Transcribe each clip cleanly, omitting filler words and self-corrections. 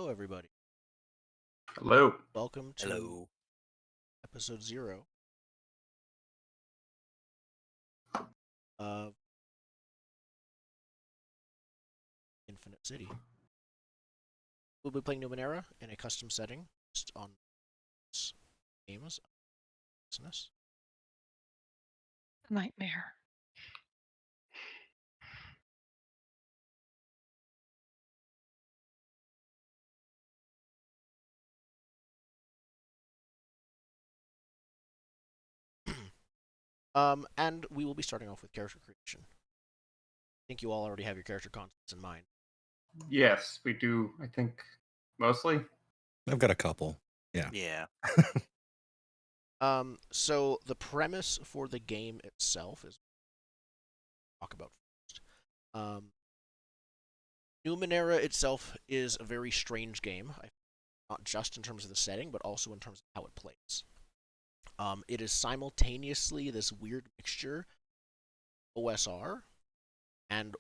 Hello, everybody. Hello. Welcome to Hello. episode 0 of Infinite City. We'll be playing Numenera in a custom setting based on games business. Nightmare. And we will be starting off with character creation. I think you all already have your character concepts in mind. Yes, we do. I think mostly. I've got a couple. Yeah. Yeah. So the premise for the game itself is talk about first. Numenera itself is a very strange game, not just in terms of the setting, but also in terms of how it plays. It is simultaneously this weird mixture OSR, and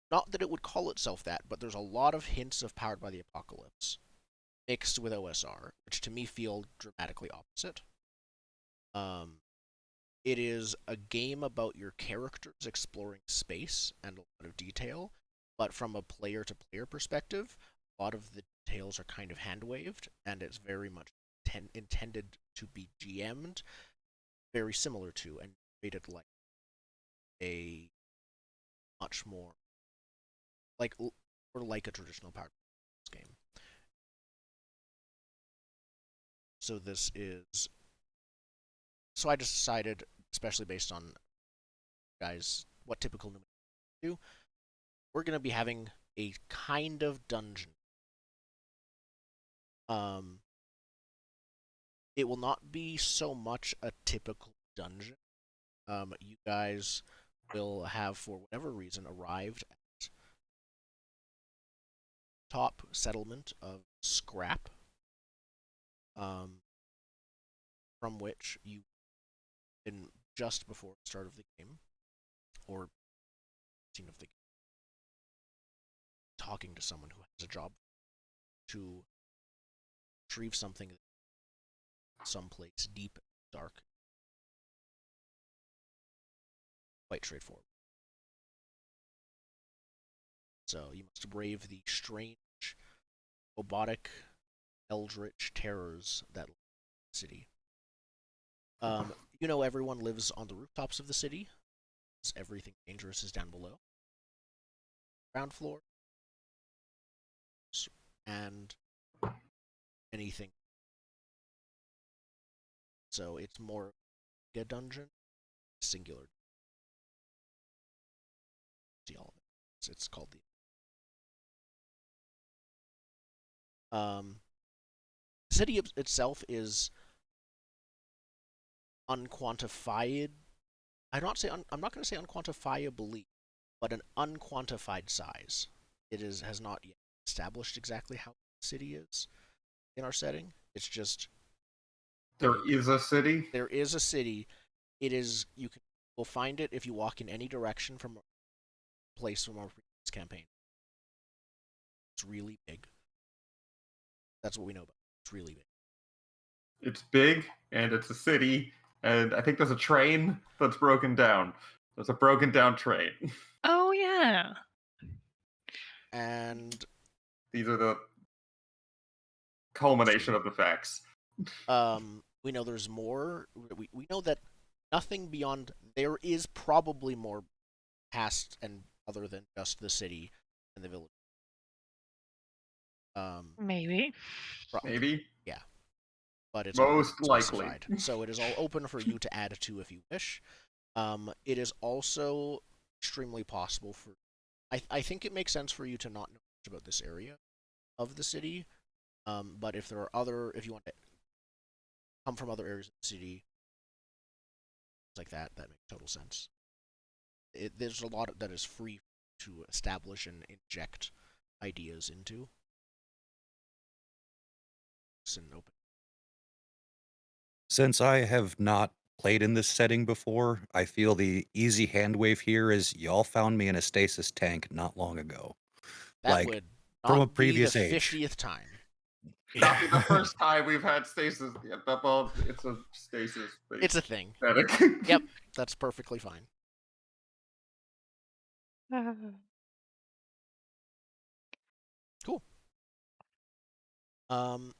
not that it would call itself that, but there's a lot of hints of Powered by the Apocalypse mixed with OSR, which to me feel dramatically opposite. It is a game about your characters exploring space and a lot of detail, but from a player-to-player perspective, a lot of the details are kind of hand-waved, and it's very much intended to be GM'd, very similar to, and treated like a much more like or like a traditional Power game. So this is so I just decided, especially based on guys what typical Numenera do, we're gonna be having a kind of dungeon. It will not be so much a typical dungeon. You guys will have, for whatever reason, arrived at top settlement of Scrap, from which you, in just before the start of the game, or scene of the game, talking to someone who has a job to retrieve something someplace deep, dark, quite straightforward. So you must brave the strange, robotic, eldritch terrors that live in the city. Everyone lives on the rooftops of the city. Everything dangerous is down below. Ground floor. And anything. So it's more a dungeon, singular. See all of it. It's called the city itself is unquantified. I'm not going to say unquantifiably, but an unquantified size. It has not yet established exactly how the city is in our setting. It's just There is a city. There is a city. It is will find it if you walk in any direction from a place from our previous campaign. It's really big. That's what we know about it. It's really big. It's big, and it's a city, and I think there's a train that's broken down. There's a broken down train. Oh, yeah. And These are the culmination of the facts. we know there's more. We know that nothing beyond there is probably more past and other than just the city and the village. Maybe. Maybe. Yeah. But it's most likely. specified. So it is all open for you to add to if you wish. It is also extremely possible for. I think it makes sense for you to not know much about this area of the city. But if there are if you want to come from other areas of the city, like that makes total sense. There's a lot that is free to establish and inject ideas into. It's an open. Since I have not played in this setting before, I feel the easy hand wave here is y'all found me in a stasis tank not long ago. That would From a Not be previous the age. 50th time. Not be the first time we've had stasis. Yeah, well, it's a stasis. It's a thing. Pathetic. Yep, that's perfectly fine. Cool. Well,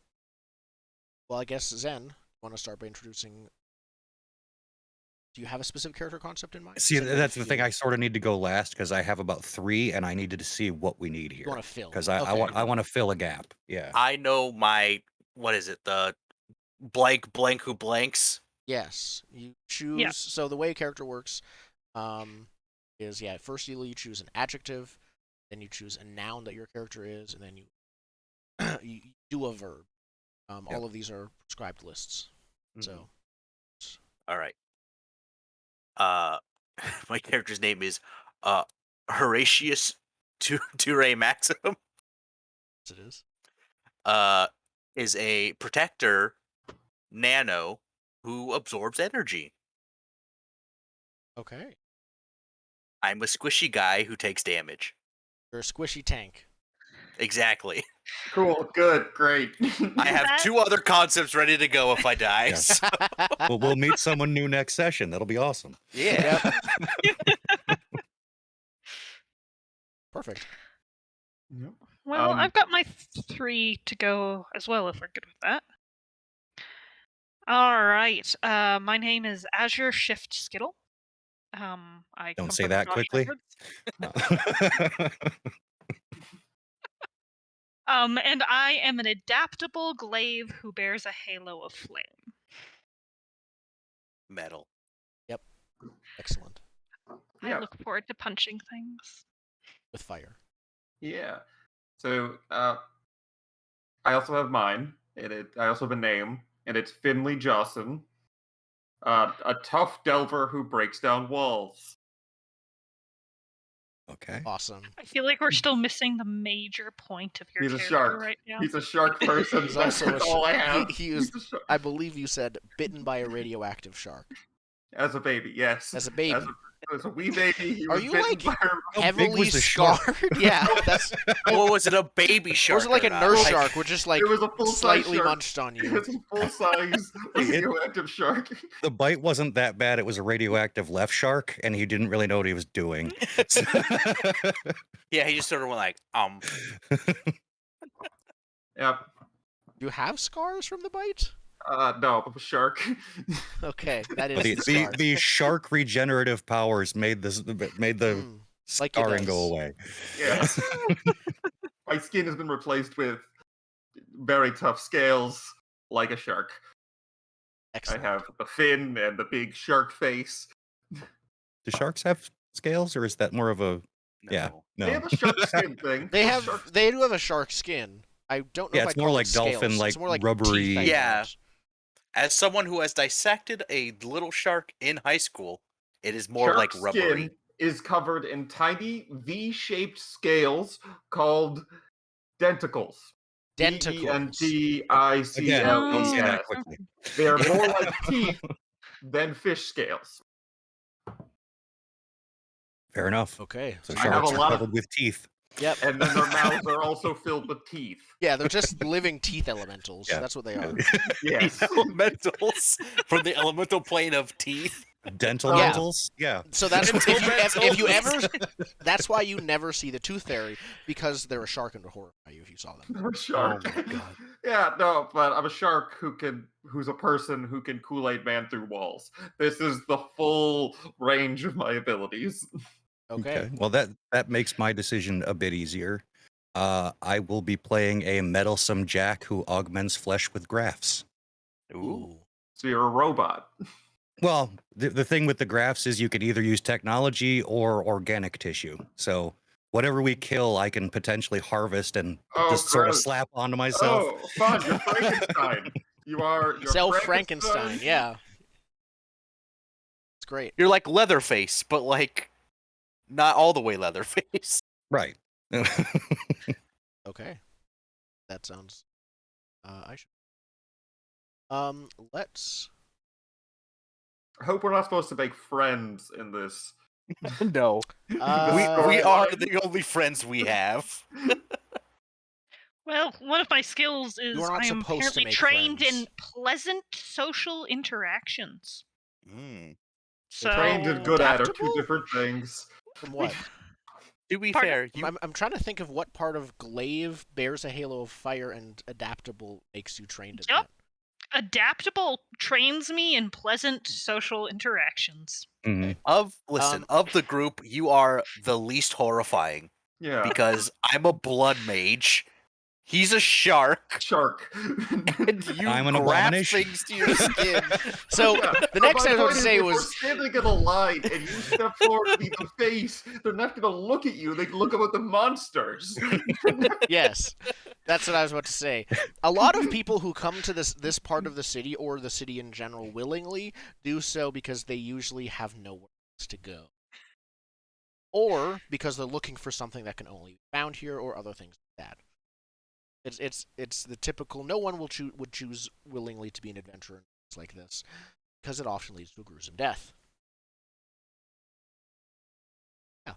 I guess Zen, want to start by introducing. Do you have a specific character concept in mind? See, You said you wanna that's the thing. feel- I sort of need to go last because I have about 3, and I needed to see what we need You here. want to fill? Because I Okay. want to fill a gap. Yeah. I know my what is it? The blank who blanks. Yes, you choose. So the way a character works, is first you choose an adjective, then you choose a noun that your character is, and then you you do a verb. Yep. All of these are prescribed lists. So All right. My character's name is Horatius Ture Maximum. yes, it is. Is a protector nano who absorbs energy. Okay. I'm a squishy guy who takes damage. You're a squishy tank. Exactly. Cool. Good. Great. I have That- 2 other concepts ready to go if I die. Yes. so- Well, we'll meet someone new next session. That'll be awesome. yeah. Perfect. Yep. Well, Um, I've got my 3 to go as well, if we're good with that. All right. My name is Azure Shift Skittle. I Don't come say from that Josh quickly. Edwards. And I am an adaptable glaive who bears a halo of flame. Metal. Excellent. I Yeah. look forward to punching things. With fire. Yeah. So I also have mine, and I also have a name, and it's Finley Johnson, a tough delver who breaks down walls. Okay. Awesome. I feel like we're still missing the major point of your He's a character shark. right now. He's a shark person. He's That's also a all I shark. have. He He's is, a shark. I believe you said, bitten by a radioactive shark. As a baby, yes. As a baby. As a wee baby, he Are was you, bitten like, by a... How big Heavily was the shark? scarred? Yeah, that's. What was it? A baby shark? Was it like or a not? nurse Like, shark, which just like It was a full-size slightly shark. munched on It you? was a full-size radioactive shark. The bite wasn't that bad. It was a radioactive left shark, and he didn't really know what he was doing. Yeah, he just sort of went like, Yep. Do you have scars from the bite? No, I'm a shark. Okay, that is But the scar. the shark regenerative powers made the Mm, like it scarring go does. away. Yes. My skin has been replaced with very tough scales, like a shark. Excellent. I have the fin and the big shark face. Do sharks have scales, or is that more of a no. yeah? They No. have a shark skin thing. They A have. shark- They do have a shark skin. I don't know Yeah, if it's I more call like it scales. dolphin, like It's more like rubbery- teeth, I Yeah. thought. As someone who has dissected a little shark in high school, it is more shark like rubbery. skin is covered in tiny V-shaped scales called denticles. Denticles. Denticles. Again, don't say that Oh. quickly. They are more like teeth than fish scales. Fair enough. Okay. So I have sharks a are lot of- covered with teeth. Yep. And then their mouths are also filled with teeth. Yeah, they're just living teeth elementals. Yeah. That's what they are. Yes. Elementals from the elemental plane of teeth. Dental Yeah. mentals. Yeah. So that's what, if you ever. Mentals. That's why you never see the Tooth Fairy, because they're a shark and would horrify you if you saw them. I'm a shark. Oh my God. Yeah, no, but I'm a shark who's a person who can Kool-Aid man through walls. This is the full range of my abilities. Okay. Well, that makes my decision a bit easier. I will be playing a meddlesome Jack who augments flesh with grafts. Ooh. So you're a robot. Well, the thing with the grafts is you can either use technology or organic tissue. So whatever we kill, I can potentially harvest and Oh, just sort of gross. slap onto myself. Oh, fun! You're Frankenstein. You're Self Frankenstein. Yeah. It's great. You're like Leatherface, but like not all the way Leatherface. Right. Okay. That sounds. I should. Let's. I hope we're not supposed to make friends in this. No. We Uh, are the only friends we have. Well, one of my skills You is are not I am supposed to apparently make trained friends. in pleasant social interactions. Mm. So Trained and good at are two Adaptable? different things. From what? To be Pardon? fair, you I'm trying to think of what part of Glaive bears a halo of fire and adaptable makes you trained in Yep. that. Adaptable trains me in pleasant social interactions. Mhm. of Um, the group, you are the least horrifying Yeah. because I'm a blood mage. He's a shark, Shark. and you I'm an graft abomination. things to your skin. So Yeah, the but next my thing I was point going to is, say if we're was standing in a line and you step forward to be the face, they're not going to look at you. They look at the monsters. yes, that's what I was about to say. A lot of people who come to this part of the city or the city in general willingly do so because they usually have nowhere else to go, or because they're looking for something that can only be found here, or other things like that. It's the typical. No one would choose willingly to be an adventurer in things like this because it often leads to a gruesome death. Yeah.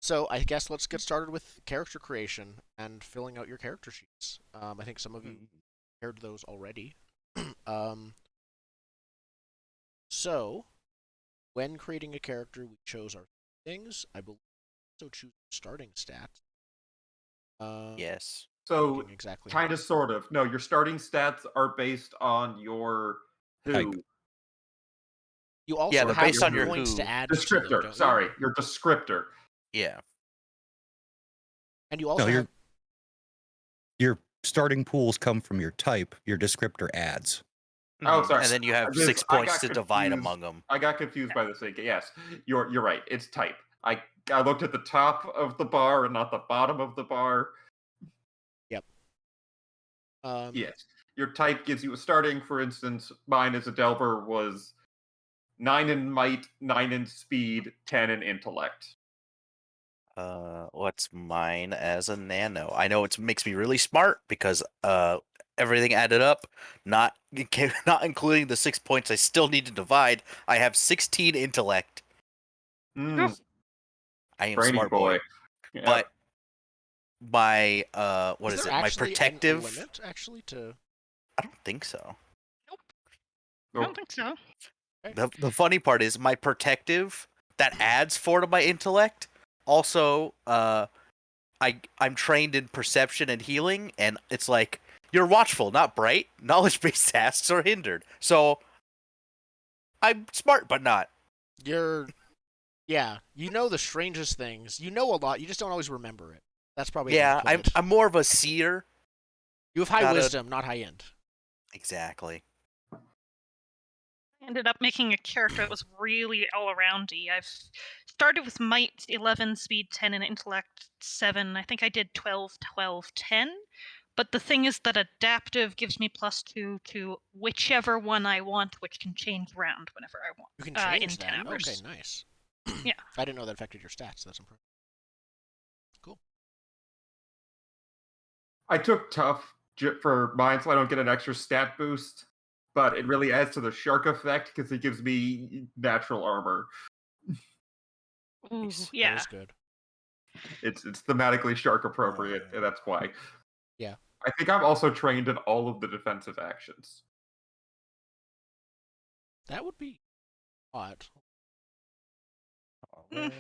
So I guess let's get started with character creation and filling out your character sheets. I think some of you prepared those already. um, so when creating a character, we chose our things. I believe so. Choose starting stats. Yes. So, Looking exactly how kind of, sort of. No, your starting stats are based on your Type. who. you also Yeah, they're have based some on your points who. to add to them, Descriptor. don't Sorry, you? your descriptor. Yeah. And you also No, have your starting pools come from your type. Your descriptor adds. Oh, Mhm. sorry. And then you have This- 6 I points got to divide confused. among them. I got confused by this thing. Yes, you're right. It's type. I looked at the top of the bar and not the bottom of the bar. yep. Yes, your type gives you a starting. For instance, mine as a Delver was 9 in might, 9 in speed, 10 in intellect. What's mine as a nano? I know it makes me really smart because everything added up, not not including the 6 points I still need to divide. I have 16 intellect. Mm, I am brainy smart boy. boy. Yep. But my what is is there it? My actually a protective. limit actually to? I don't think so. I Nope. don't think so. The funny part is my protective that adds 4 to my intellect. Also, I'm trained in perception and healing, and it's like you're watchful, not bright. Knowledge-based tasks are hindered. So I'm smart, but not. You're, yeah, you know the strangest things. You know a lot. You just don't always remember it. That's probably a way to Yeah, put it. I'm more of a seer. You have high not a- wisdom, not high end. Exactly. I ended up making a character that was really all aroundy. I've started with might 11, speed 10, and intellect 7. I think I did 12, 12, 10. But the thing is that adaptive gives me +2 to whichever one I want, which can change around whenever I want. You can in change 10 that. hours. Okay, nice. Yeah. I didn't know that affected your stats. That's impressive. Cool. I took tough for mine so I don't get an extra stat boost, but it really adds to the shark effect because it gives me natural armor. Ooh, Nice. yeah. That is good. It's thematically shark appropriate, and that's why. Yeah. I think I'm also trained in all of the defensive actions. That would be odd. Mm.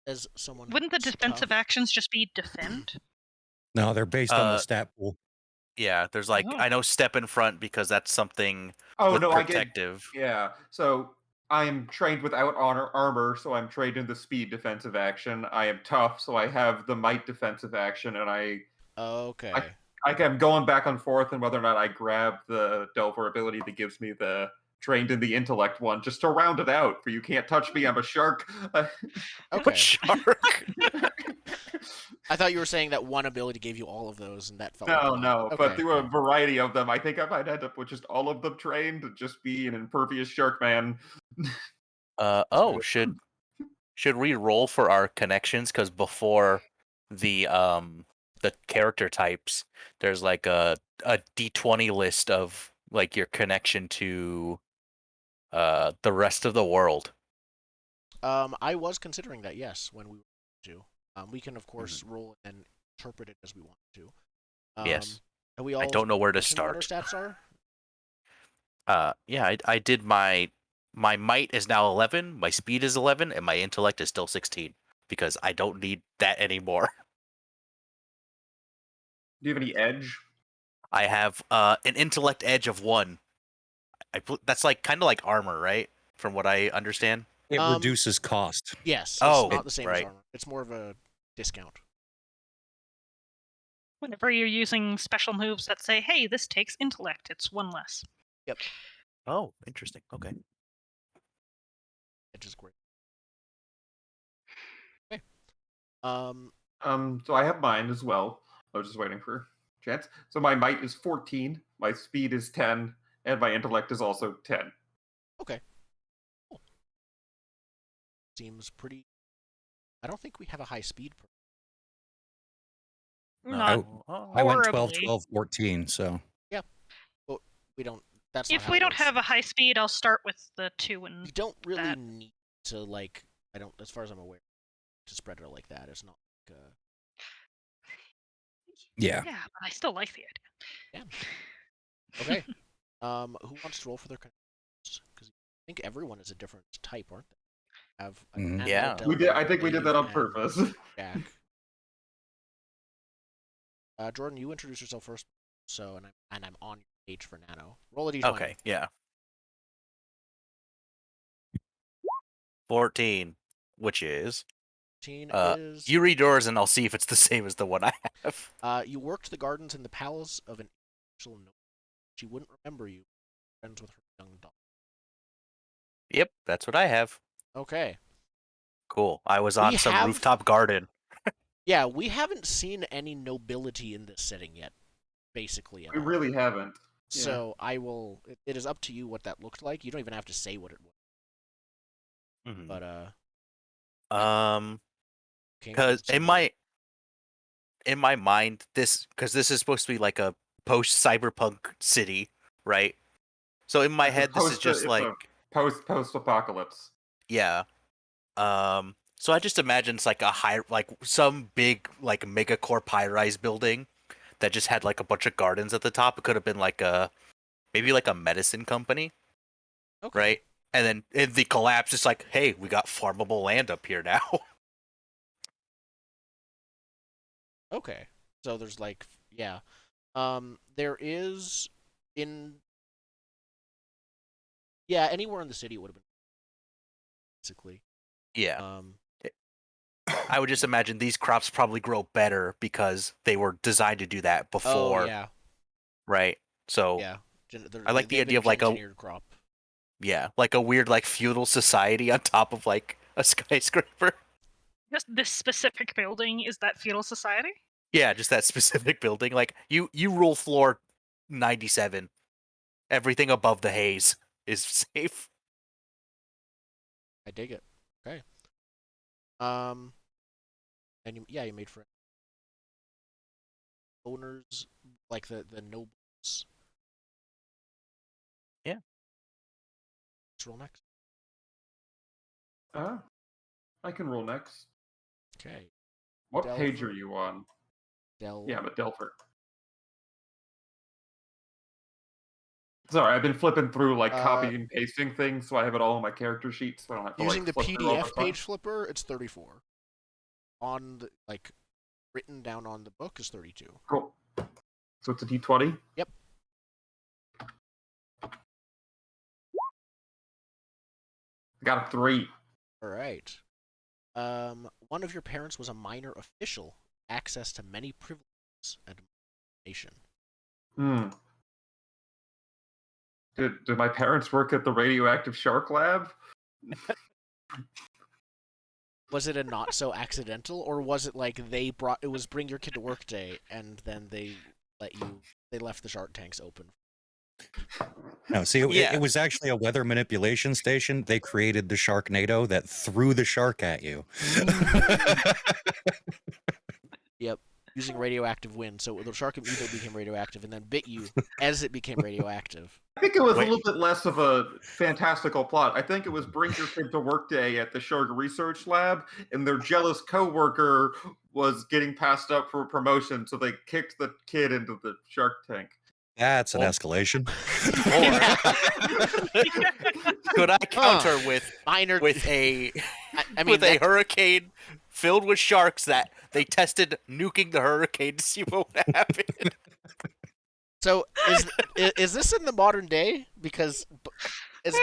As someone Wouldn't the who's defensive tough. actions just be defend? No, they're based on the Uh, stat pool. Yeah, there's like Oh. I know step in front because that's something Oh with no, protective. yeah. So I am trained without armor, so I'm trained in the speed defensive action. I am tough, so I have the might defensive action, and I Okay. am going back and forth on whether or not I grab the Delver ability that gives me the trained in the intellect one, just to round it out. For you can't touch me, I'm a shark. Okay. Shark. I thought you were saying that one ability gave you all of those, and that felt like a No, lot. no. Okay. But through a variety of them, I think I might end up with just all of them trained, to just be an impervious shark man. Oh, should we roll for our connections? Because before the character types, there's like a D20 list of like your connection to the rest of the world. I was considering that, yes, when we were to. We can, of course, roll and interpret it as we want to. Yes. And we all I don't know where to mentioned what our start. stats are? Yeah, I did my might is now 11, my speed is 11, and my intellect is still 16 because I don't need that anymore. Do you have any edge? I have an intellect edge of 1. That's like kind of like armor, right? From what I understand. It Um, reduces cost. Yes, it's Oh, not the same as right. armor. It's more of a discount. Whenever you're using special moves that say, hey, this takes intellect, it's 1 less. Oh, interesting. Okay. Which is great. Okay. Um, So I have mine as well. I was just waiting for chance. So my might is 14, my speed is 10, and my intellect is also 10. okay. Cool. Seems pretty. I don't think we have a high speed. Not I went 12, horribly. 12, 14, so. But we don't. That's not If how we it don't works. have a high speed, I'll start with the 2 and We don't really that. need to like. I don't, as far as I'm aware, to spread it like that. It's not like. Yeah. Yeah, but I still like the idea. Yeah. Okay. Who wants to roll for their connections? Because I think everyone is a different type, aren't they? Have Mhm. Nano, Yeah. We did. I Delver, think we did Dave, that on and purpose. Jack. Jordan, you introduce yourself first. So, and I'm on your page for Nano. Roll a d20. Okay, yeah. 14, which is 14 uh is. you read yours and I'll see if it's the same as the one I have. You worked the gardens in the palace of an angel noble. She wouldn't remember you. Friends with her young daughter. Yep, that's what I have. Okay. Cool. I was We on some have- rooftop garden. Yeah, we haven't seen any nobility in this setting yet, basically at We all. really haven't. Yeah. So I will. It is up to you what that looked like. You don't even have to say what it was. Mhm. But came from Because somewhere. in my mind, because this is supposed to be like a post cyberpunk city, right? So in my It's a head, this is post- just it's like a post apocalypse. yeah. So I just imagine it's like like some big like megacorp high-rise building that just had like a bunch of gardens at the top. It could have been like maybe like a medicine company, Okay. right? And then in the collapse, it's like, hey, we got farmable land up here now. Okay. So there's like, yeah. There is in. Yeah, anywhere in the city it would have been. Basically. Yeah. I would just imagine these crops probably grow better because they were designed to do that Oh before, yeah. right? So Yeah. I like the they've idea of like engineered crop. like a weird like feudal society on top of like a skyscraper. Just this specific building is that feudal society? Yeah, just that specific building. Like you rule floor 97. Everything above the haze is safe. I dig it. Okay. And you made friends. Owners, like the nobles. Yeah. Let's roll next. I can roll next. Okay. What page Delver. are you on? Yeah, I'm a Delver. Sorry, I've been flipping through like copying and pasting things, so I have it all on my character sheet, so I don't have to Using like the flip through all PDF the stuff. page flipper, it's 34. On the written down on the book is 32. Cool. So it's a D20? Yep. I got a 3. All right. One of your parents was a minor official, access to many privileges and nation. Did my parents work at the radioactive shark lab? Was it a not so accidental, or was it like it was bring your kid to work day, and then they left the shark tanks open? No, see, it was actually a weather manipulation station. They created the Sharknado that threw the shark at you. Yep. using radioactive wind. So the shark immediately became radioactive and then bit you as it became radioactive. I think it was Wait. a little bit less of a fantastical plot. I think it was bring your kid to work day at the shark research lab, and their jealous coworker was getting passed up for a promotion, so they kicked the kid into the shark tank. That's an Well- escalation. Could I counter with Minor. a I mean, with a hurricane filled with sharks that they tested nuking the hurricane to see what would happen? so is this in the modern day? Because is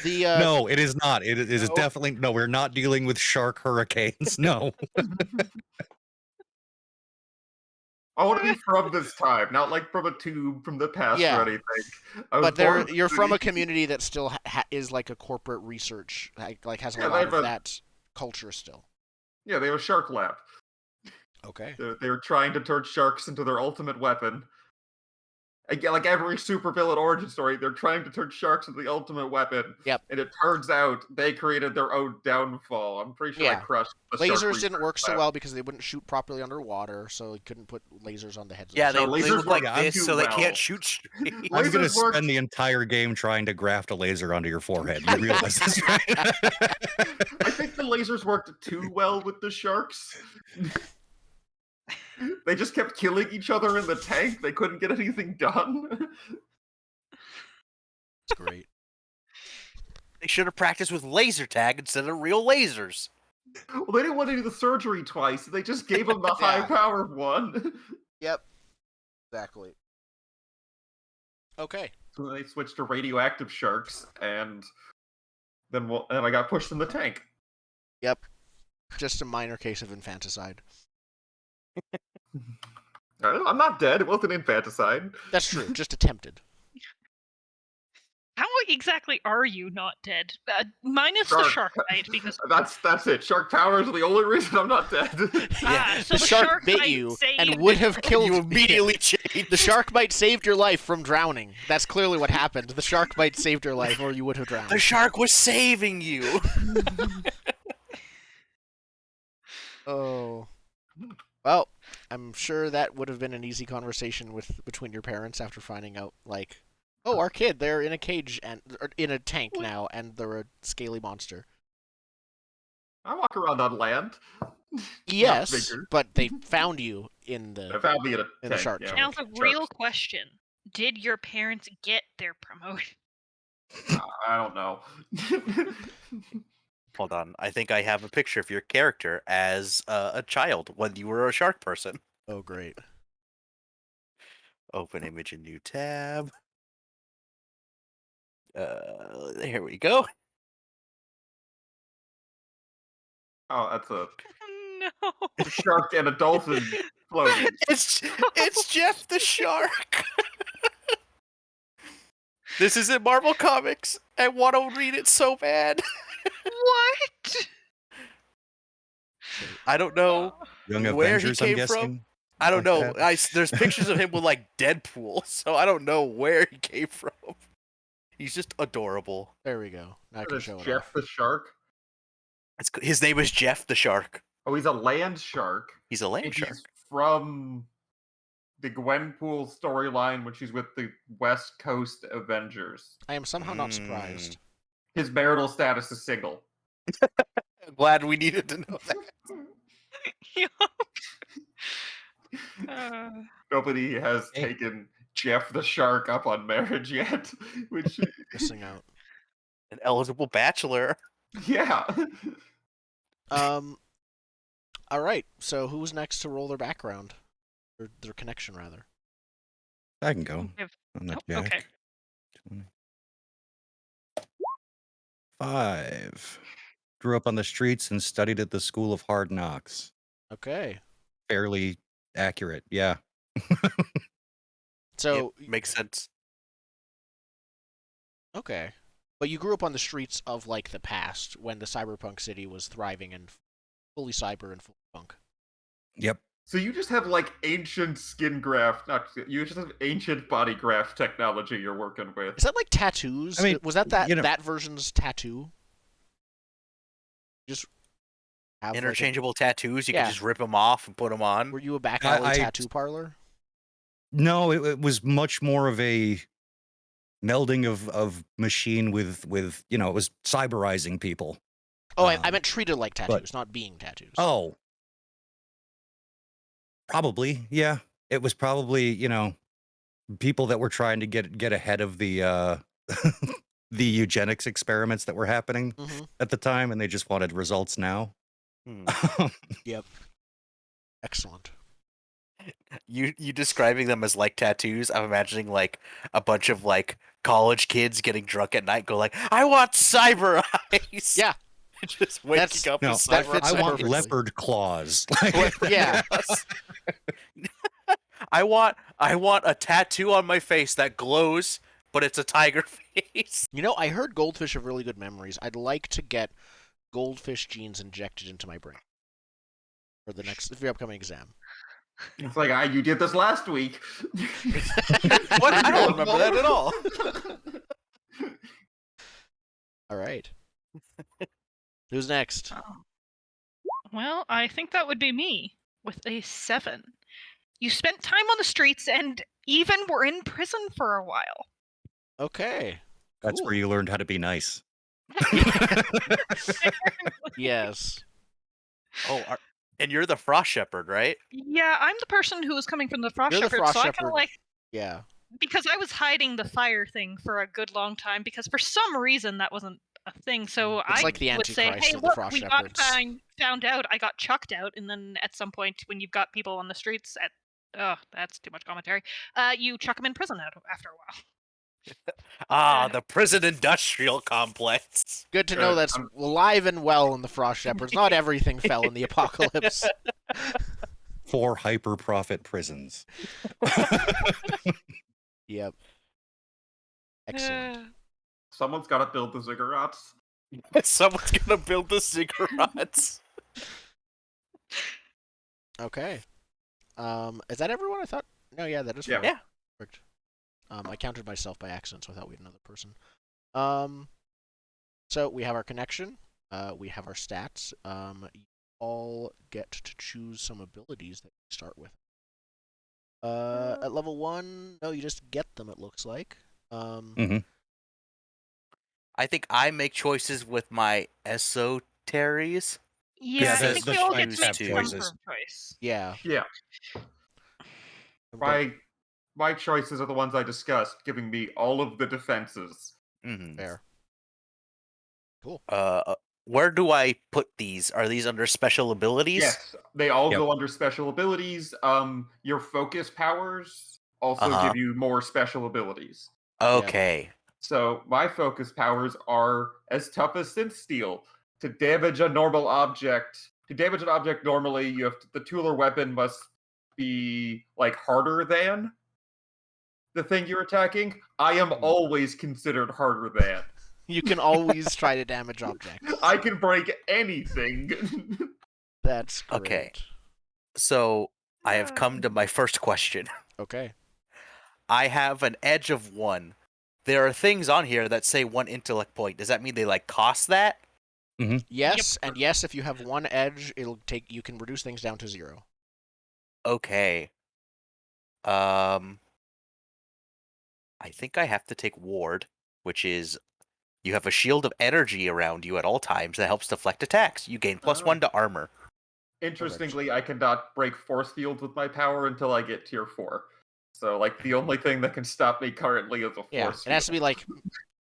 the No, it is not. It is No? definitely no. We're not dealing with shark hurricanes. No. I want to be from this time, not like from a tube from the past Yeah. or anything. I was but born in you're the from a city. community that still is like a corporate research, like has a Yeah, they lot have of a- that culture still. Yeah, they have a shark lab. Okay. They were trying to turn sharks into their ultimate weapon. Again, like every supervillain origin story, they're trying to turn sharks into the ultimate weapon. Yep. And it turns out they created their own downfall. I'm pretty sure I Yeah. crushed the shark Lasers didn't research work so lab. well because they wouldn't shoot properly underwater, so you couldn't put lasers on the heads. Yeah, of they, the No, they lasers look like work this, too so they well. can't shoot straight. I'm gonna Lasers work- spend the entire game trying to graft a laser onto your forehead. You realize this, right? I think the lasers worked too well with the sharks. They just kept killing each other in the tank. They couldn't get anything done. It's great. They should have practiced with laser tag instead of real lasers. Well, they didn't want to do the surgery twice. So they just gave them the Yeah. high-powered one. Yep. Exactly. Okay. So they switched to radioactive sharks, and then I got pushed in the tank. Yep. Just a minor case of infanticide. I'm not dead. It wasn't infanticide. That's true. Just attempted. How exactly are you not dead? Minus the Shark. shark bite, because That's it. Shark powers are the only reason I'm not dead. so the shark bit bite you saved and would have killed You immediately changed. The shark bite saved your life from drowning. That's clearly what happened. The shark bite saved your life, or you would have drowned. The shark was saving you. Oh. Well, I'm sure that would have been an easy conversation between your parents after finding out, like, oh, our kid, they're in a cage or in a tank now, and they're a scaly monster. I walk around on land. Yes, bigger. but they found you in They the. found me in a In the tank. shark yeah, tank. Now with the real sharks. question: did your parents get their promotion? I don't know. Hold on, I think I have a picture of your character as a child when you were a shark person. Oh, great. Open image in new tab. Here we go. Oh, that's a No. shark and a dolphin floating. It's Jeff the Shark. This is in Marvel Comics. I want to read it so bad. What? I don't know. Young Where he Avengers, I'm came guessing. from? I don't Like know. that. There's pictures of him with like Deadpool, so I don't know where he came from. He's just adorable. There we go. Now I can There's show it Jeff off. the shark. His name is Jeff the Shark. Oh, he's a land shark. He's a land And shark. he's from the Gwenpool storyline when she's with the West Coast Avengers. I am somehow not surprised. His marital status is single. I'm glad we needed to know that. Nobody has Hey. taken Jeff the Shark up on marriage yet. Which, Missing out. An eligible bachelor. yeah. All right. So who's next to roll their background, or their connection rather? I can go. If- I'm not oh, okay. Jack. 5. Grew up on the streets and studied at the School of Hard Knocks. Okay. Fairly accurate, yeah. So Makes sense. okay, but you grew up on the streets of like the past when the cyberpunk city was thriving and fully cyber and fully punk. Yep. So you just have like ancient skin graft, you just have ancient body graft technology you're working with. Is that like tattoos? I mean, was that you know- that version's tattoo? Just have Interchangeable tattoos. You Yeah. can just rip them off and put them on. Were you a back alley I- tattoo parlor? No, it was much more of a melding of machine with it was cyberizing people. Oh, I meant treated like but- tattoos, not being tattoos. Oh, probably, yeah. It was probably people that were trying to get ahead of the the eugenics experiments that were happening Mm-hmm. at the time, and they just wanted results now. Yep. Excellent. You describing them as like tattoos, I'm imagining like a bunch of like college kids getting drunk at night go like, I want cyber eyes. Yeah. Just waking up No, with that cyber fits I it want perfectly. leopard claws. Yeah. I want a tattoo on my face that glows, but it's a tiger face. I heard goldfish have really good memories. I'd like to get goldfish genes injected into my brain for the upcoming exam. It's like, you did this last week. What? I don't remember that at all. All right. Who's next? Well, I think that would be me with a 7. You spent time on the streets and even were in prison for a while. Okay. That's Cool. where you learned how to be nice. Yes. Oh, and you're the frost shepherd, right? Yeah, I'm the person who was coming from the Frost You're the Shepherd, Frost so I Shepherd. kind of like, Yeah. because I was hiding the fire thing for a good long time because for some reason that wasn't a thing. So It's I like the would say, Antichrist hey, of the look, Frost we got Shepherds. found out, I got chucked out, and then at some point when you've got people on the streets that's too much commentary. You chuck them in prison after a while. The prison industrial complex. Good to know that's alive and well in the Frost Shepherds. Not everything fell in the apocalypse. 4 hyper profit prisons. Yep. Excellent. Someone's got to build the ziggurats. Someone's gonna build the cigarettes. Okay. Is that everyone? I thought. No, yeah, that is. Yeah. 4. Yeah. Perfect. I counted myself by accident, so I thought we had another person. So we have our connection. We have our stats. You all get to choose some abilities that you start with. At level 1, no, you just get them. It looks like. I think I make choices with my esoteries. Yeah, Yeah, I think we all get choose to make to. some choices. sort of choice. Yeah. Yeah. My choices are the ones I discussed, giving me all of the defenses. Mm-hmm. Fair. Cool. Where do I put these? Are these under special abilities? Yes, they all Yep. go under special abilities. Your focus powers also give you more special abilities. Okay. So my focus powers are as tough as synth steel. To damage an object normally, you have the tool or weapon must be like harder than the thing you're attacking. I am always considered harder than. You can always try to damage objects. I can break anything. That's great. Okay. So I have come to my first question. Okay. I have an edge of 1. There are things on here that say 1 intellect point. Does that mean they cost that? Yes, and yes, if you have 1 edge, you can reduce things down to 0. Okay. I think I have to take ward, which is you have a shield of energy around you at all times that helps deflect attacks. You gain +1 to armor. Interestingly, I cannot break force fields with my power until I get tier 4. So, the only thing that can stop me currently is a force field. It has to be,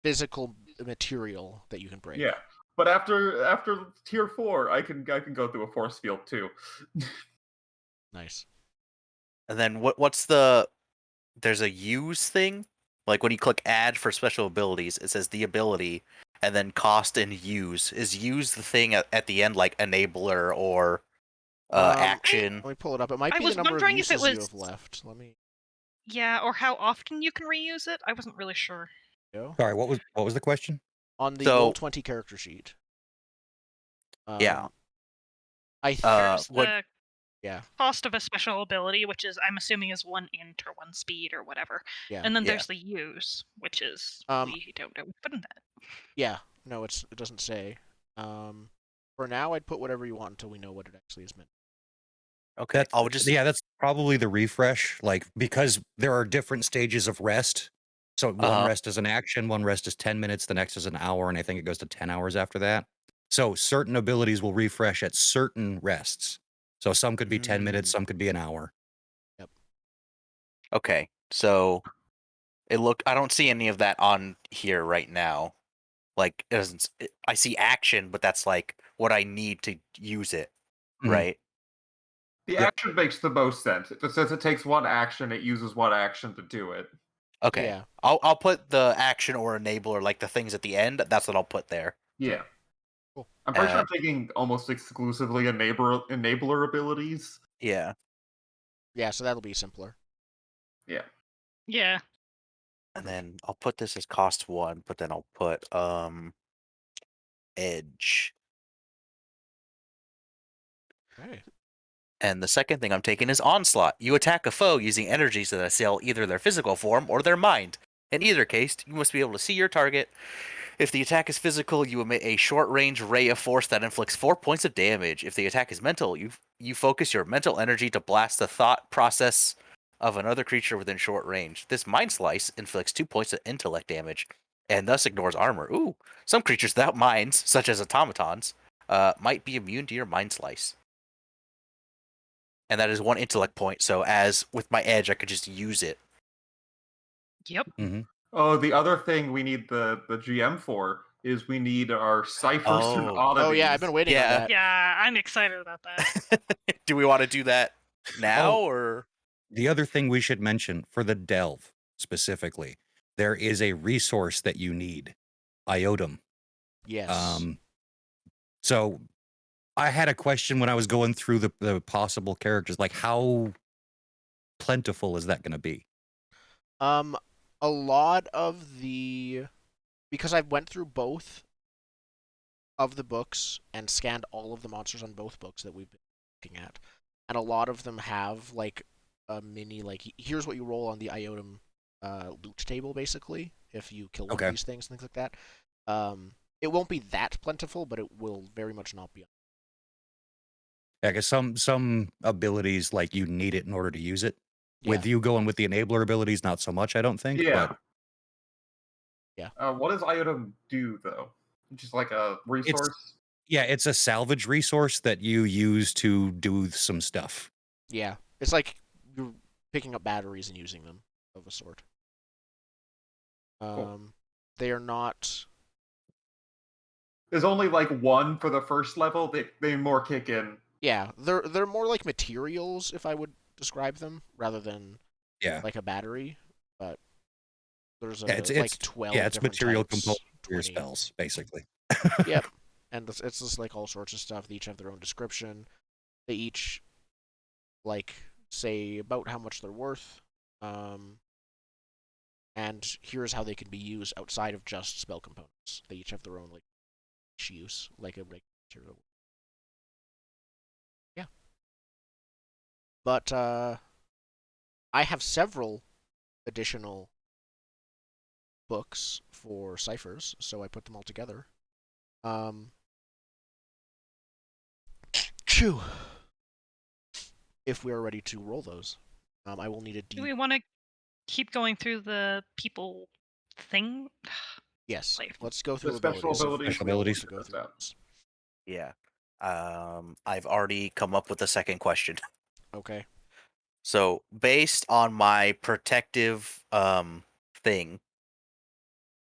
physical material that you can break. Yeah, but after tier 4, I can go through a force field, too. Nice. And then what's there's a use thing? Like when you click add for special abilities, it says the ability, and then cost and use. Is use the thing at the end like enabler or action? Let me pull it up. It might I be was the number of wondering if it uses you was- have left. Let me Yeah, or how often you can reuse it. I wasn't really sure. go. Sorry, what was the question? On the So- Roll20 character sheet. Yeah. I There's what- the yeah. cost of a special ability, which is I'm assuming is 1 int or 1 speed or whatever. Yeah. And then Yeah. there's the use, which is we don't know what to put in that. Yeah. No, it doesn't say. For now, I'd put whatever you want until we know what it actually is meant. Okay, I'll just that's probably the refresh, like, because there are different stages of rest. So one rest is an action, one rest is 10 minutes, the next is an hour, and I think it goes to 10 hours after that. So certain abilities will refresh at certain rests. So some could be 10 minutes, some could be an hour. Yep. Okay, so I don't see any of that on here right now. Like, it doesn't. I see action, but that's like what I need to use it, Mhm. right? The Yep. action makes the most sense. If it says it takes one action, it uses one action to do it. Okay. Yeah. I'll put the action or enabler, like the things at the end. That's what I'll put there. Yeah. Cool. I'm pretty sure I'm taking almost exclusively enabler abilities. Yeah. Yeah, so that'll be simpler. Yeah. Yeah. And then I'll put this as cost 1, but then I'll put edge. Okay. And the second thing I'm taking is Onslaught. You attack a foe using energies that assail either their physical form or their mind. In either case, you must be able to see your target. If the attack is physical, you emit a short-range ray of force that inflicts 4 points of damage. If the attack is mental, you focus your mental energy to blast the thought process of another creature within short range. This Mind Slice inflicts 2 points of intellect damage, and thus ignores armor. Ooh, some creatures without minds, such as automatons, might be immune to your Mind Slice. And that is 1 intellect point, so as with my edge, I could just use it. Yep. Oh, the other thing we need the GM for is we need our ciphers and Oh. oddities. Oh yeah, I've been waiting on Yeah. that. Yeah, I'm excited about that. Do we want to do that now, Oh. or? The other thing we should mention for the delve specifically, there is a resource that you need, Iotum. Yes. So I had a question when I was going through the possible characters, like how plentiful is that going to be? A lot of because I went through both of the books and scanned all of the monsters on both books that we've been looking at, and a lot of them have like a mini like here's what you roll on the Iotum loot table basically if you kill one of these things and things like that. It won't be that plentiful, but it will very much not be. Yeah, because some abilities, like, you need it in order to use it. Yeah. With you going with the enabler abilities, not so much, I don't think. Yeah. But Yeah. What does Iotum do, though? Just like a resource? it's a salvage resource that you use to do some stuff. Yeah, it's like you're picking up batteries and using them of a sort. Cool. They are not. There's only like one for the first level. They more kick in. Yeah, they're more like materials, if I would describe them, rather than like a battery. But there's like 12 it's different material types, components for your 20. spells, basically. Yep, and it's just like all sorts of stuff. They each have their own description. They each like say about how much they're worth. And here's how they can be used outside of just spell components. They each have their own like use, like a material. Yeah. But I have several additional books for ciphers, so I put them all together. Chew. If we are ready to roll those, I will need a D. Do we want to keep going through the people thing? Yes. Like- Let's go through The special abilities. abilities. Special we all abilities. need To go to through test out. those. Yeah. I've already come up with a second question. Okay. So based on my protective thing,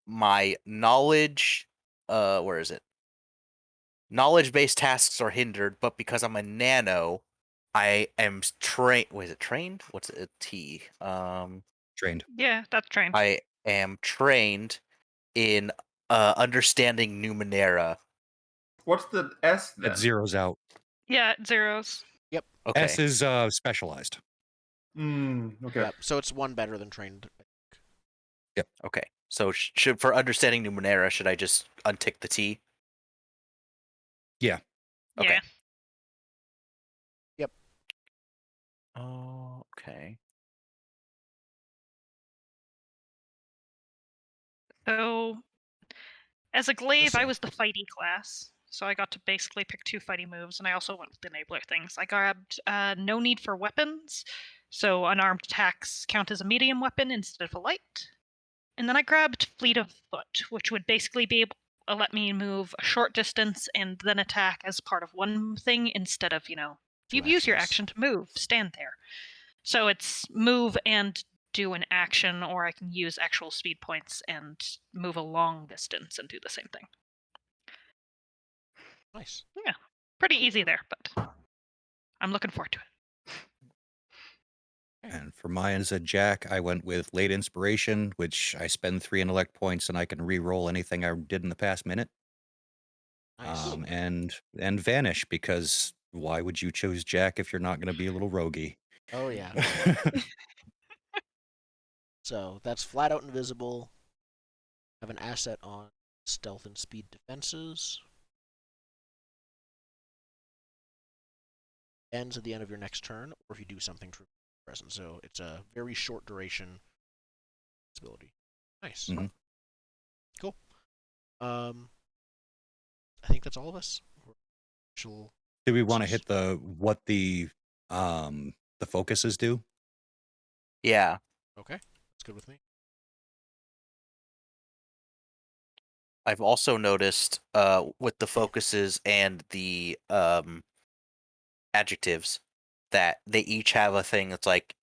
my knowledge where is it? Knowledge-based tasks are hindered, but because I'm a nano, I am trained. Was it trained? What's it? T. Trained. Yeah, that's trained. I am trained in understanding Numenera. What's the S then? It zeroes out. Yeah, zeros. Okay. S is specialized. Okay. Yep. So it's one better than trained. Okay. So should for understanding Numenera, should I just untick the T? Yeah. Okay. Yeah. Yep. Oh, okay. So, as a glaive, I Marissa. was the fighty class. so I got to basically pick 2 fighting moves, and I also went with the enabler things. I grabbed no need for weapons, so unarmed attacks count as a medium weapon instead of a light. And then I grabbed Fleet of Foot, which would basically be able to let me move a short distance and then attack as part of one thing instead of, 2 you've used your actions. action to move, stand there. So it's move and do an action, or I can use actual speed points and move a long distance and do the same thing. Nice. Yeah, pretty easy there, but I'm looking forward to it. And for mine as a Jack, I went with late inspiration, which I spend 3 intellect points and I can re-roll anything I did in the past minute. Nice. And vanish, because why would you choose Jack if you're not going to be a little roguey? Oh yeah. So that's flat out invisible. Have an asset on stealth and speed defenses. Ends at the end of your next turn, or if you do something to present. So it's a very short duration ability. Nice. Mhm. Cool. I think that's all of us. Do we want to hit what the focuses do? Yeah. Okay, that's good with me. I've also noticed with the focuses and the adjectives that they each have a thing that's like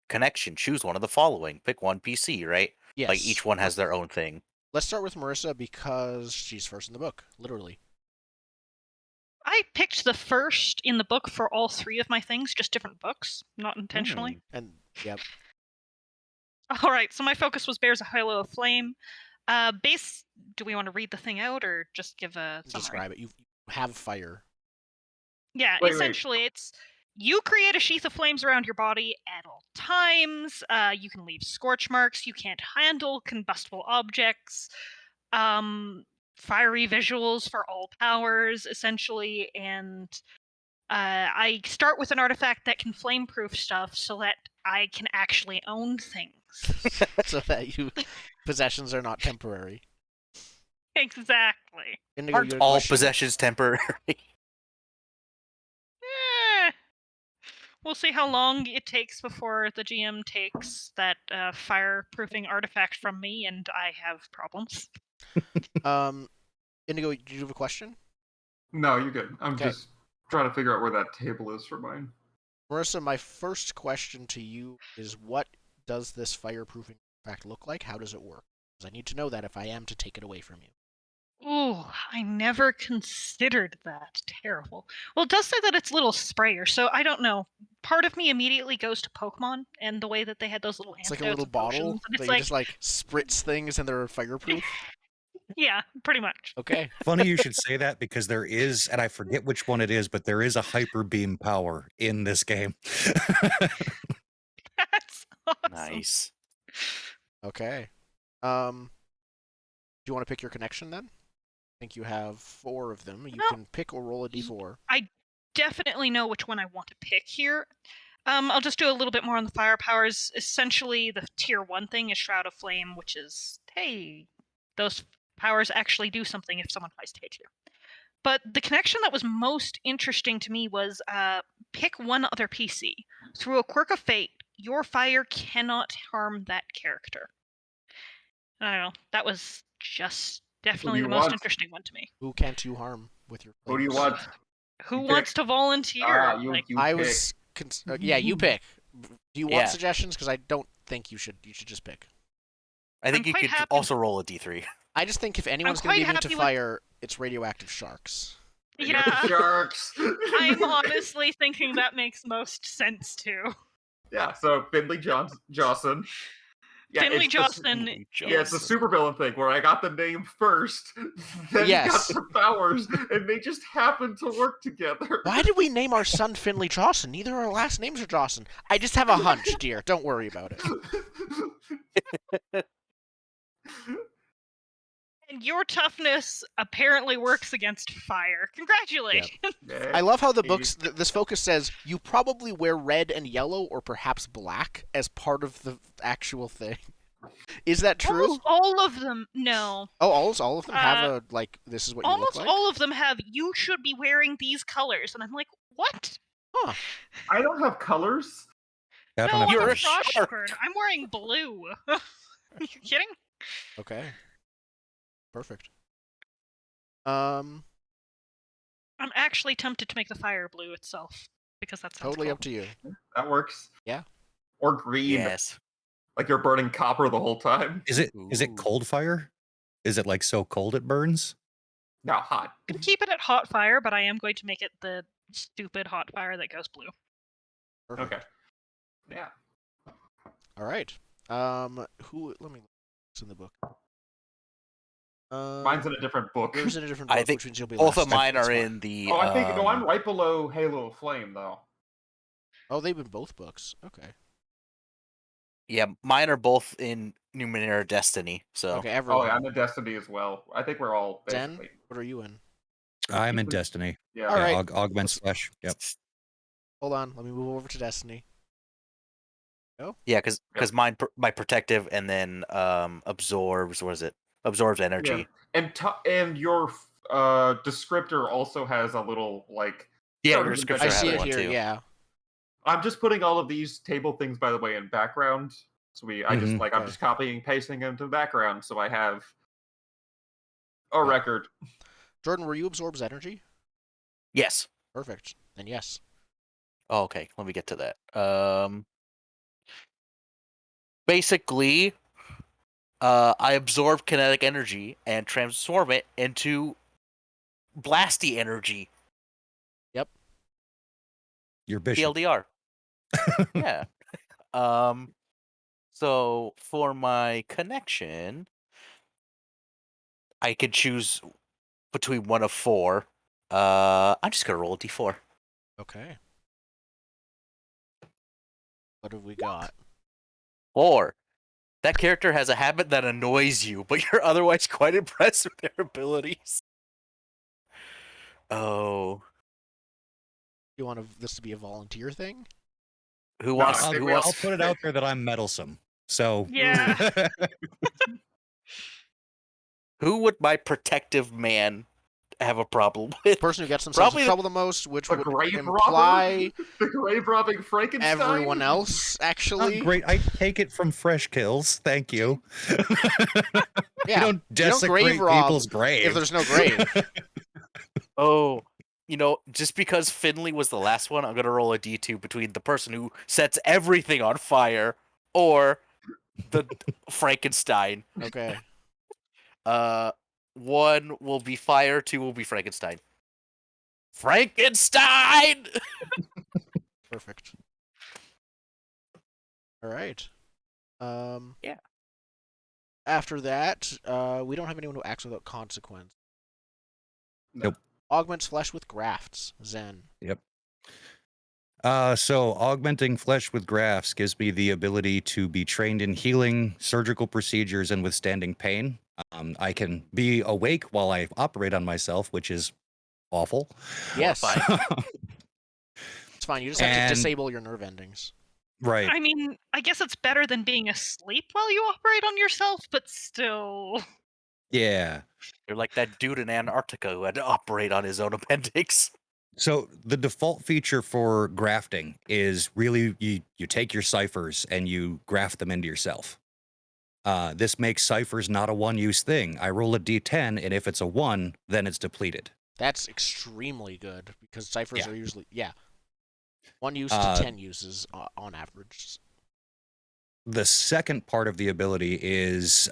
connection, choose one of the following, pick one PC, right? Yes. Like each one has their own thing. Let's start with Marissa because she's first in the book, literally. I picked the first in the book for all 3 of my things, just different books, not intentionally. And yep. All right, so my focus was Bears a Halo of Flame. Base, do we want to read the thing out or just give a summary? Describe it. You have fire. Yeah, Wait. essentially it's you create a sheath of flames around your body at all times. You can leave scorch marks. You can't handle combustible objects. Fiery visuals for all powers, essentially. And I start with an artifact that can flame-proof stuff so that I can actually own things. So that possessions are not temporary. Exactly. Indigo, Aren't you had a all question? possessions temporary? We'll see how long it takes before the GM takes that fireproofing artifact from me, and I have problems. Indigo, did you have a question? No, you're good. I'm Okay. just trying to figure out where that table is for mine. Marissa, my first question to you is, what does this fireproofing artifact look like? How does it work? Because I need to know that if I am to take it away from you. Ooh, I never considered that. Terrible. Well, it does say that it's a little sprayer, so I don't know. Part of me immediately goes to Pokemon and the way that they had those little It's like antidotes a little and bottle potions, and that it's you like, just like spritz things and they're fireproof. yeah, pretty much. Okay. Funny you should say that, because there is, and I forget which one it is, but there is a hyper beam power in this game. That's awesome. Nice. Okay. Do you want to pick your connection then? I think you have 4 of them. You can pick or roll a d4. I definitely know which one I want to pick here. I'll just do a little bit more on the fire powers. Essentially, the tier 1 thing is Shroud of Flame, which is, hey, those powers actually do something if someone tries to hit you. But the connection that was most interesting to me was pick one other PC. Through a quirk of fate, your fire cannot harm that character. I don't know. That was just definitely the most interesting one to me. Who can't you harm with your Who do you flames? want? Who You wants pick. to volunteer? You Like, pick. I was yeah, you pick. Do you want Yeah. suggestions? Because I don't think you should. You should just pick. I think I'm you quite could happy- also roll a d3. I just think if anyone's going to quite be immune to happy with- fire, it's radioactive sharks. yeah, Sharks. I'm honestly thinking that makes most sense too. Yeah, so Finley Jawson. Yeah, Finley it's the- Jawson. Yeah, it's the supervillain thing where I got the name first, then Yes. got the powers, and they just happened to work together. Why did we name our son Finley Jawson? Neither of our last names are Jawson. I just have a hunch, dear. Don't worry about it. And your toughness apparently works against fire. Congratulations. Yeah. I love how the books, this focus says, you probably wear red and yellow or perhaps black as part of the actual thing. Is that true? Almost all of them, no. Oh, all of them have Uh, a this is what you look Almost like. all of them have, you should be wearing these colors. And I'm like, what? Huh? I don't have colors. I don't No, have I'm You're a a colors. shark. frostburn. I'm wearing blue. Are you kidding? Okay. Perfect. Um, I'm actually tempted to make the fire blue itself because that sounds totally cool. up to you. That works. Yeah. Or green. Yes. Like you're burning copper the whole time. Is it Ooh. cold fire? Is it like so cold it burns? No, hot. I'm gonna keep it at hot fire, but I am going to make it the stupid hot fire that goes blue. Perfect. Okay. Yeah. All right. Who? Let me look what's in the book. Mine's in a different book. Yours in a different I book, think which means you'll be both last. of mine That's are fine. in the. Oh, I think no, I'm right below Halo of Flame though. Oh, they've been both books. Okay. Yeah, mine are both in Numenera Destiny. So Okay, Oh, everyone. yeah, I'm in Destiny as well. I think we're all Zen, basically. what are you in? I'm in Destiny. Yeah. All Yeah, right. augments flesh. Yep. Hold on. Let me move over to Destiny. yeah, because mine my protective and then absorbs. What is it? Absorbs energy. Yeah. And your descriptor also has a little like. Yeah, sort your of descriptor I has see it one here. too. Yeah. I'm just putting all of these table things, by the way, in background. So I'm Okay. just copying and pasting them to the background, so I have a Yeah. record. Jordan, were you absorbs energy? Yes. Perfect. Then yes. Oh, okay, let me get to that. Basically, I absorb kinetic energy and transform it into blasty energy. Yep. Your bishop. TLDR. Yeah. So for my connection, I could choose between one of four. I'm just gonna roll a d4. Okay. What have we got? 4. That character has a habit that annoys you, but you're otherwise quite impressed with their abilities. Oh, You want this to be a volunteer thing? who No, wants? I think Who we all- I'll wants? put it out there that I'm meddlesome. So Yeah. Who would my protective man have a problem with? Person who gets themselves Probably in trouble the most, which The would grave imply robber, the grave robbing Frankenstein. everyone else, not actually. great. I take it from fresh kills. Thank you. Yeah. You don't desecrate grave rob people's grave if there's no grave. Oh, just because Finley was the last one, I'm gonna roll a d2 between the person who sets everything on fire or the Frankenstein. Okay. 1 will be fire, 2 will be Frankenstein. Frankenstein! Perfect. All right. Yeah. After that, we don't have anyone who acts without consequence. No. Nope. Augments flesh with grafts. Zen. Yep. So augmenting flesh with grafts gives me the ability to be trained in healing, surgical procedures, and withstanding pain. I can be awake while I operate on myself, which is awful. Yes. Horrifying. It's fine. You just have to And- disable your nerve endings. Right. I mean, I guess it's better than being asleep while you operate on yourself, but still. Yeah. You're like that dude in Antarctica who had to operate on his own appendix. So the default feature for grafting is really you take your ciphers and you graft them into yourself. This makes ciphers not a one-use thing. I roll a d10, and if it's a 1, then it's depleted. That's extremely good because ciphers Yeah. are usually 1 use to 10 uses on average. The second part of the ability is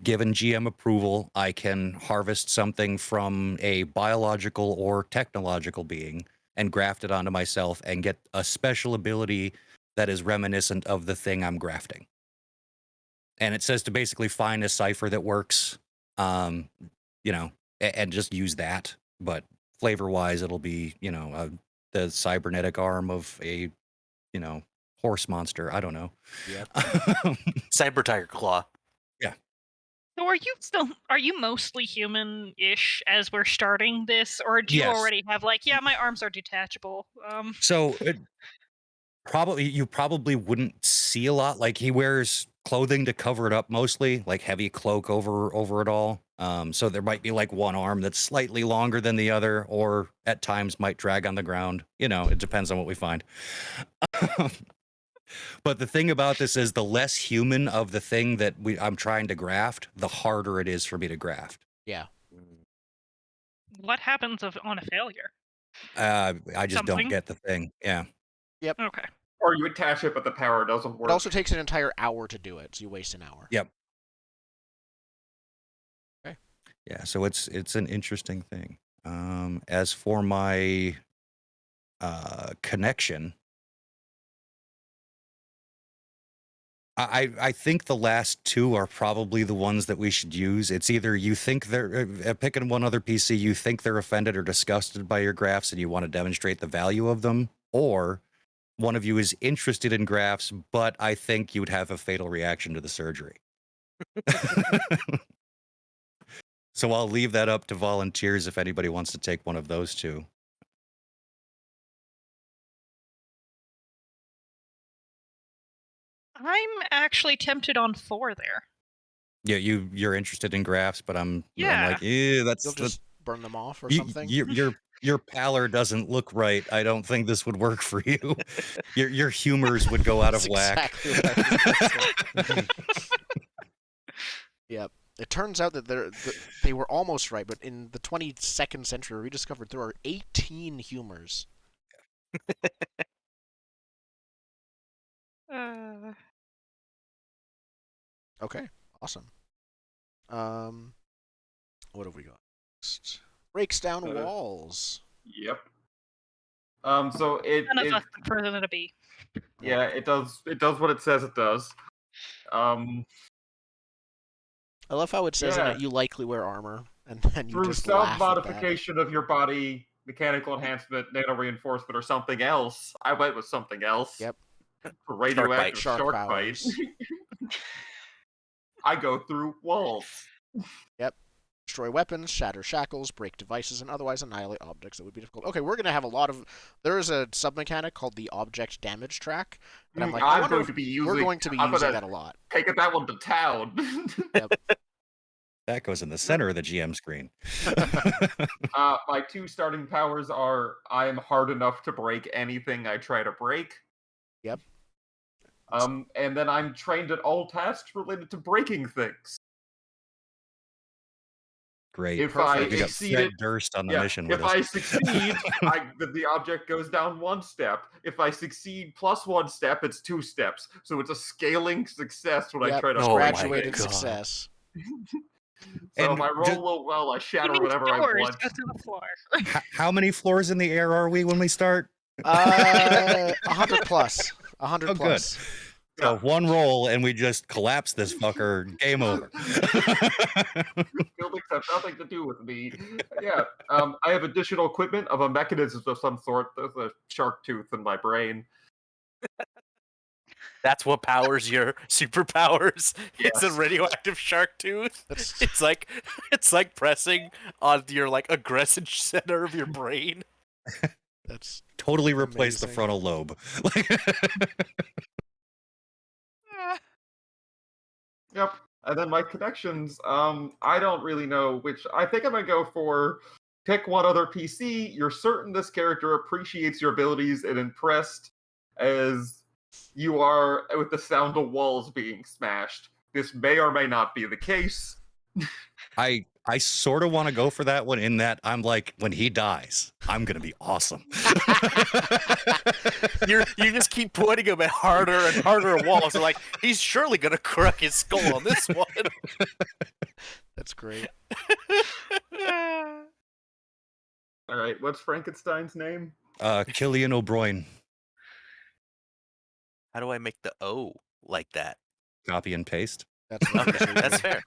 given GM approval, I can harvest something from a biological or technological being and graft it onto myself and get a special ability that is reminiscent of the thing I'm grafting. And it says to basically find a cipher that works, and just use that. But flavor-wise, it'll be, the cybernetic arm of a, horse monster. I don't know. Yep. Cyber Tiger Claw. So are you mostly human-ish as we're starting this, or do you Yes. already have my arms are detachable? So you probably wouldn't see a lot. Like he wears clothing to cover it up mostly, like heavy cloak over it all. So there might be like one arm that's slightly longer than the other, or at times might drag on the ground. You know, it depends on what we find. But the thing about this is the less human of the thing that I'm trying to graft, the harder it is for me to graft. Yeah. What happens on a failure? I just don't Something? get the thing. Yeah. Okay. Or you attach it, but the power doesn't It work. also takes an entire hour to do it, so you waste an hour. Yep. Okay. Yeah, so it's an interesting thing. As for my connection, I think the last two are probably the ones that we should use. It's either you think they're picking one other PC, you think they're offended or disgusted by your graphs and you want to demonstrate the value of them, or one of you is interested in graphs, but I think you'd have a fatal reaction to the surgery. So I'll leave that up to volunteers if anybody wants to take one of those two. I'm actually tempted on 4 there. Yeah, you're interested in graphs, but I'm Yeah. like, You'll that's just burn them off or you, something. your pallor doesn't look right. I don't think this would work for you. Your humors would go out of That's whack. exactly what I was gonna say. Yep. It turns out that they were almost right, but in the 22nd century, we discovered there are 18 humors. Okay, awesome. What have we got next? Breaks down walls. Yep. So None of us are further than a B. yeah, it does what it says it does. I love how it says in Yeah. it you likely wear armor, and then you Through just some laugh at that. modification of your body, mechanical enhancement, nano reinforcement, or something else. I went with something else. Yep. For radioactive Shark shark bite. powers. I go through walls. Yep. Destroy weapons, shatter shackles, break devices, and otherwise annihilate objects that would be difficult. Okay, we're going to have a lot of... There is a sub-mechanic called the object damage track. And I'm like, I'm going to be using... We're going to be using that a lot. Taking that one to town. Yep. That goes in the center of the GM screen. My 2 starting powers are I am hard enough to break anything I try to break. Yep. And then I'm trained at all tasks related to breaking things. Great. If Perfect. You got exceed Fred it, Durst on the mission with if us. I succeed, the object goes down 1 step. If I succeed plus 1 step, it's 2 steps. So it's a scaling success when I try to break graduated things. success. So And if I roll well, I shatter whatever I want. Go through the floor. How many floors in the air are we when we start? 100 plus. 100 Oh, good. plus. So one roll and we just collapse this fucker. Game over. Buildings have nothing to do with me. Yeah. I have additional equipment of a mechanism of some sort. There's a shark tooth in my brain. That's what powers your superpowers. It's a Yes. radioactive shark tooth. That's It's like pressing on your like aggressive center of your brain. that's Totally replace the amazing. frontal lobe. Yep. And then my connections, I don't really know which. I think I'm going to go for pick one other PC. You're certain this character appreciates your abilities and impressed as you are with the sound of walls being smashed. This may or may not be the case. I sort of want to go for that one in that I'm like, when he dies, I'm going to be awesome. You just keep pointing him at harder and harder walls. And like, he's surely gonna crack his skull on this one. That's great. All right, what's Frankenstein's name? Killian O'Brien. How do I make the O like that? Copy and paste. That's Okay, that's fair.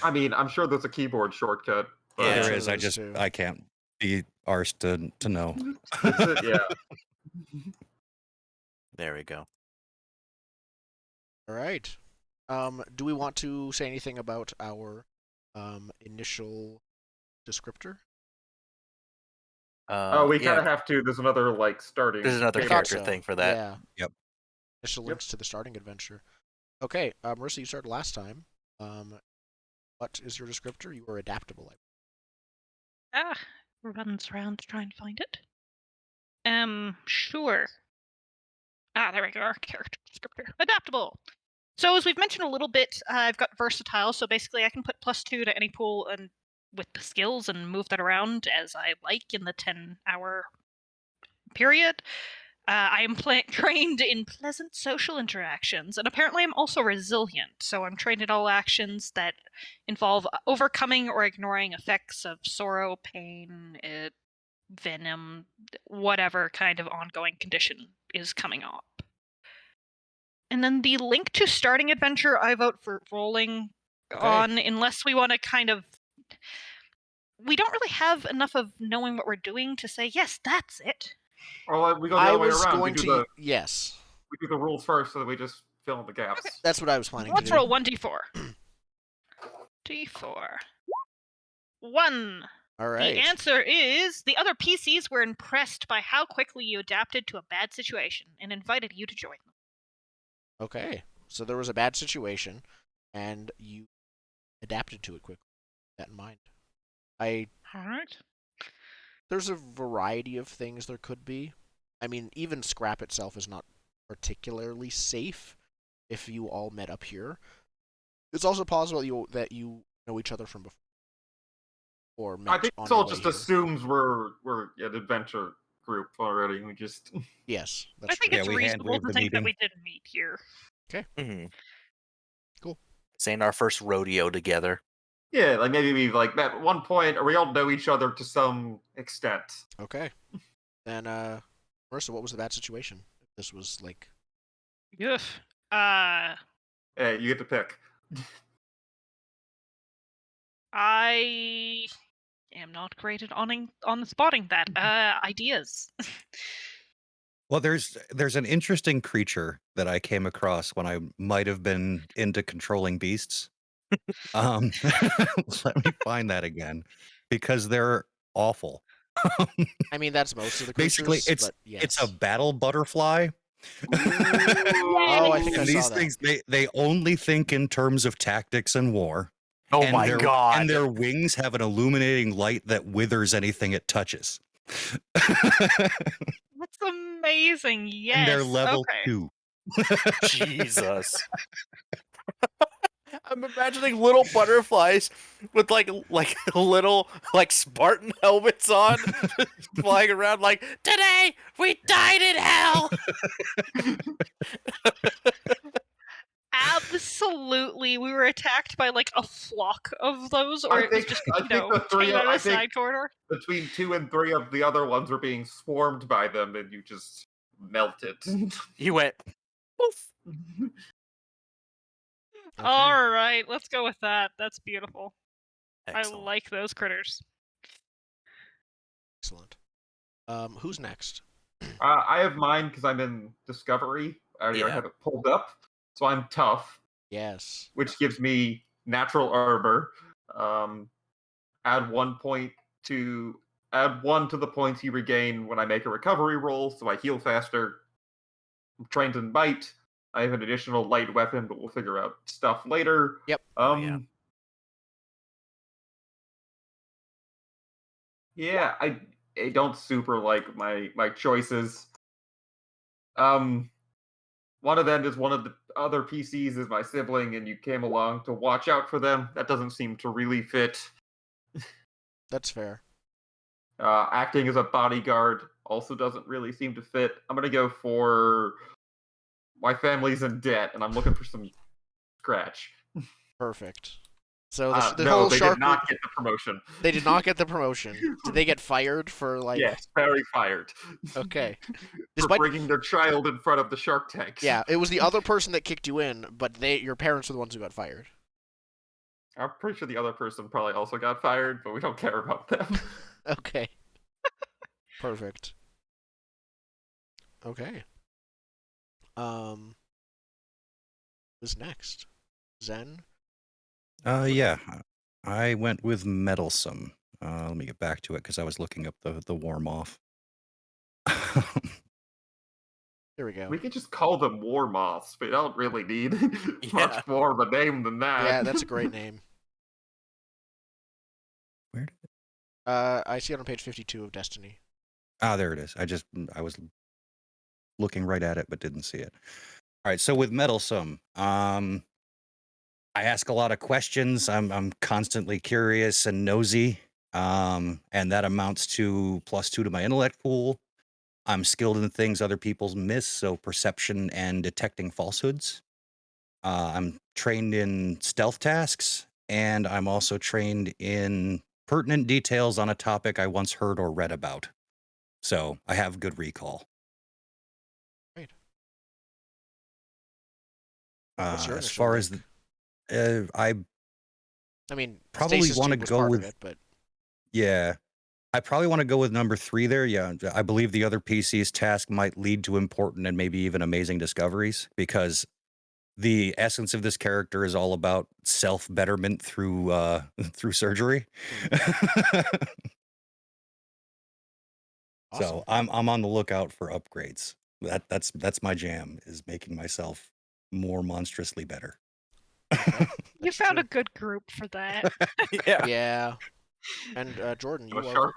I mean, I'm sure there's a keyboard shortcut. But Yeah, There is. too. I can't be arsed to know. yeah. There we go. All right. Do we want to say anything about our initial descriptor? Oh, we kind yeah, of have to. There's another like starting. there's another I game. thought character so. thing for that. Yeah. Yep. Initial Yep. links to the starting adventure. Okay, Marissa, you started last time. What is your descriptor? You are adaptable. Runs around to try and find it. Sure. There we go. Character descriptor. Adaptable. So as we've mentioned a little bit, I've got versatile. So basically, I can put +2 to any pool and with the skills and move that around as I like in the 10-hour period. I am trained in pleasant social interactions, and apparently I'm also resilient. So I'm trained in all actions that involve overcoming or ignoring effects of sorrow, pain, venom, whatever kind of ongoing condition is coming up. And then the link to starting adventure, I vote for rolling on, unless we want to kind of... We don't really have enough of knowing what we're doing to say, yes, that's it. Well, we go the I other way was around. going to. Yes. We do the rules first, so that we just fill in the gaps. Okay. That's what I was planning Let's to do. roll 1d4. D4. 1. All right. The answer is the other PCs were impressed by how quickly you adapted to a bad situation and invited you to join them. Okay. So there was a bad situation, and you adapted to it quickly. Keep that in mind. All right. There's a variety of things there could be. I mean, even scrap itself is not particularly safe if you all met up here. It's also possible that you know each other from before. Or met I think on this your all way just here. assumes we're an adventure group already. We just Yes, I that's think true. Yeah, it's we reasonable hand-waved to the think that meeting. we didn't meet here. Mhm. Cool. This ain't our first rodeo together. yeah, like maybe we like met at one point, or we all know each other to some extent. Okay. Then, Marissa, what was the bad situation? This was like... Ugh. Hey, you get to pick. I am not great at on the spotting that. Ideas. Well, there's an interesting creature that I came across when I might have been into controlling beasts. Let me find that again, because they're awful. I mean, that's most of the Basically, creatures, it's but yes. a battle butterfly. Oh, I think I And saw these that. things, they only think in terms of tactics and war. Oh and my god! And their wings have an illuminating light that withers anything it touches. That's amazing. Yes. And they're level okay. 2. Jesus. I'm imagining little butterflies with like little like Spartan helmets on, flying around like, today we died in hell. Absolutely. We were attacked by like a flock of those, or I it was think just, I think the three came of out of I a think side corridor. between 2 and 3 of the other ones were being swarmed by them, and you just melted. You went poof. Okay. All right, let's go with that. That's beautiful. Excellent. I like those critters. Excellent. Who's next? I have mine because I'm in Discovery. I already Yeah. have it pulled up, so I'm tough, Yes. which gives me natural armor. Add 1 point to add 1 to the points you regain when I make a recovery roll, so I heal faster. I'm trained in bite. I have an additional light weapon, but we'll figure out stuff later. Yep. Yeah. Yeah, I don't super like my choices. One of them is one of the other PCs is my sibling, and you came along to watch out for them. That doesn't seem to really fit. That's fair. Acting as a bodyguard also doesn't really seem to fit. I'm gonna go for my family's in debt, and I'm looking for some scratch. Perfect. So the no, whole they shark did not group, get the promotion. they did not get the promotion. Did they get fired for like? Yes, very fired. Okay. For Despite bringing their child in front of the Shark Tank. yeah, it was the other person that kicked you in, but your parents were the ones who got fired. I'm pretty sure the other person probably also got fired, but we don't care about them. Okay. Perfect. Okay. Who's next? Zen? Yeah. I went with meddlesome. Let me get back to it because I was looking up the warm off. There we go. We could just call them war moths. We don't really need Yeah. much more of a name than that. Yeah, that's a great name. Where did I see it on page 52 of Destiny. there it is. I was looking right at it but didn't see it. All right, so with Meddlesome, I ask a lot of questions. I'm constantly curious and nosy, and that amounts to +2 to my intellect pool. I'm skilled in things other people miss, so perception and detecting falsehoods. I'm trained in stealth tasks, and I'm also trained in pertinent details on a topic I once heard or read about. So I have good recall. Great. What's your As initial far as link? I mean, probably Stasis wanna Tube was go part with- of it, but yeah, I probably want to go with number 3 there. Yeah, I believe the other PC's task might lead to important and maybe even amazing discoveries, because the essence of this character is all about self-betterment through through surgery. awesome. So I'm on the lookout for upgrades. That's my jam, is making myself more monstrously better. Okay, You that's found true. a good group for that. Yeah. Yeah. And Jordan, A you sharp.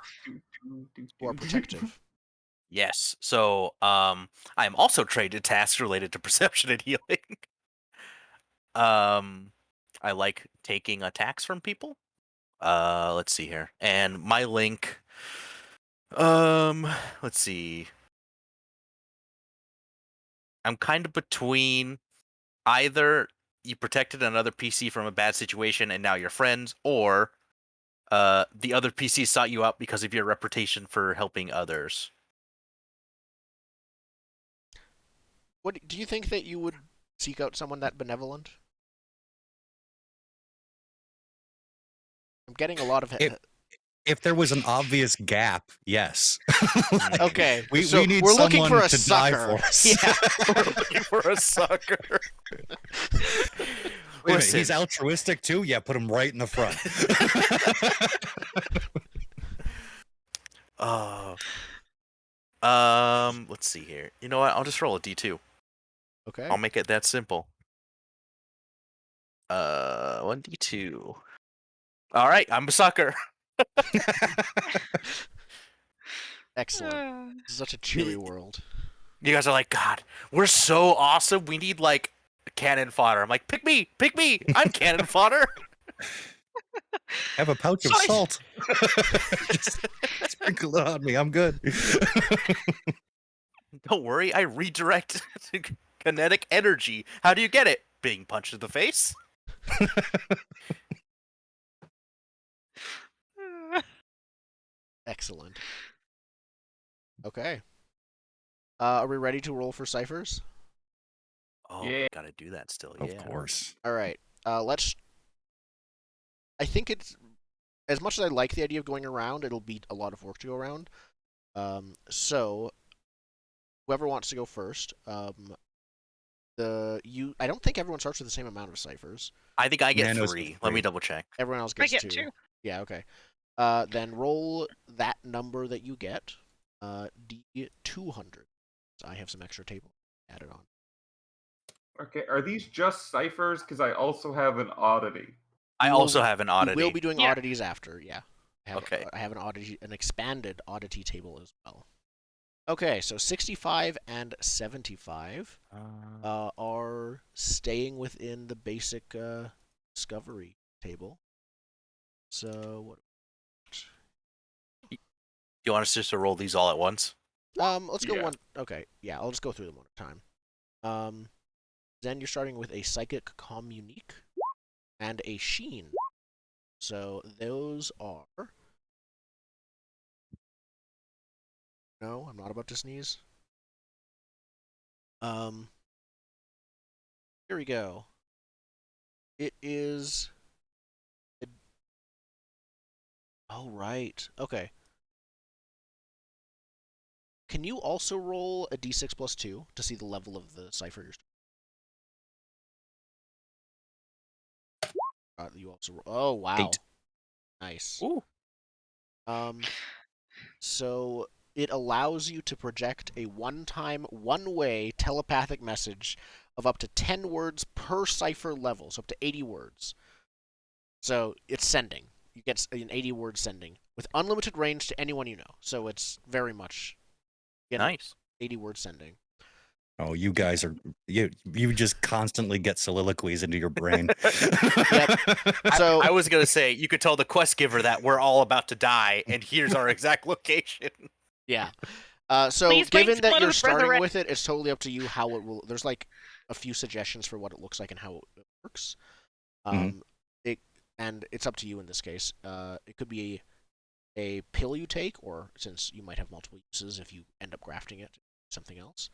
are protective. Yes. So, I'm also trained in tasks related to perception and healing. I like taking attacks from people. Let's see here. And my link, let's see. I'm kind of between either you protected another PC from a bad situation and now you're friends, or the other PC sought you out because of your reputation for helping others. What do you think that you would seek out someone that benevolent? I'm getting a lot of. If there was an obvious gap, yes. Okay, we so need we're looking someone for a to die sucker. for us. Yeah, we're looking for a sucker. Wait a minute, Listen. he's altruistic too? Yeah, put him right in the front. Let's see here. You know what? I'll just roll a D2. Okay. I'll make it that simple. 1D2. All right, I'm a sucker. Excellent. This is such a cheery world. You guys are like, God, we're so awesome. We need like cannon fodder. I'm like, pick me, I'm cannon fodder. Have a pouch of Sorry. salt. Just sprinkle it on me. I'm good. Don't worry, I redirect kinetic energy. How do you get it? Being punched in the face? Excellent. Okay. Are we ready to roll for ciphers? Oh, Yeah. gotta do that still. Of Yeah. course. All right. Let's. I think it's as much as I like the idea of going around, it'll be a lot of work to go around. So whoever wants to go first. I don't think everyone starts with the same amount of ciphers. I think I get Nanos 3. with Let me 3. double check. Everyone else I gets get 2. 2. Yeah. Okay. Then roll that number that you get. D200. I have some extra table added on. Okay, are these just ciphers? Because I also have an oddity. I also have an oddity. We will be doing Yeah. oddities after. Yeah. Okay. I have an expanded oddity table as well. Okay, so 65 and 75 are staying within the basic discovery table. So what? You want us just to roll these all at once? Let's go Yeah. one. Okay, yeah, I'll just go through them one at a time. Then you're starting with a psychic communique and a sheen. So those are. No, I'm not about to sneeze. Here we go. It is. Oh, right. Okay. Can you also roll a d6 plus 2 to see the level of the cipher you're you also roll. Oh, wow. 8. Nice. Ooh. So it allows you to project a one-time, one-way telepathic message of up to 10 words per cipher level, so up to 80 words. So it's sending. You get an 80-word sending with unlimited range to anyone you know. So it's very much Nice. 80-word sending. Oh, you guys are you just constantly get soliloquies into your brain. Yep. So I was gonna say you could tell the quest giver that we're all about to die, and here's our exact location. yeah. So Please given wait, that someone you're with starting resurrect- with it, it's totally up to you how it will. There's like a few suggestions for what it looks like and how it works. Mhm. And it's up to you in this case. It could be a pill you take, or since you might have multiple uses if you end up grafting it, something else.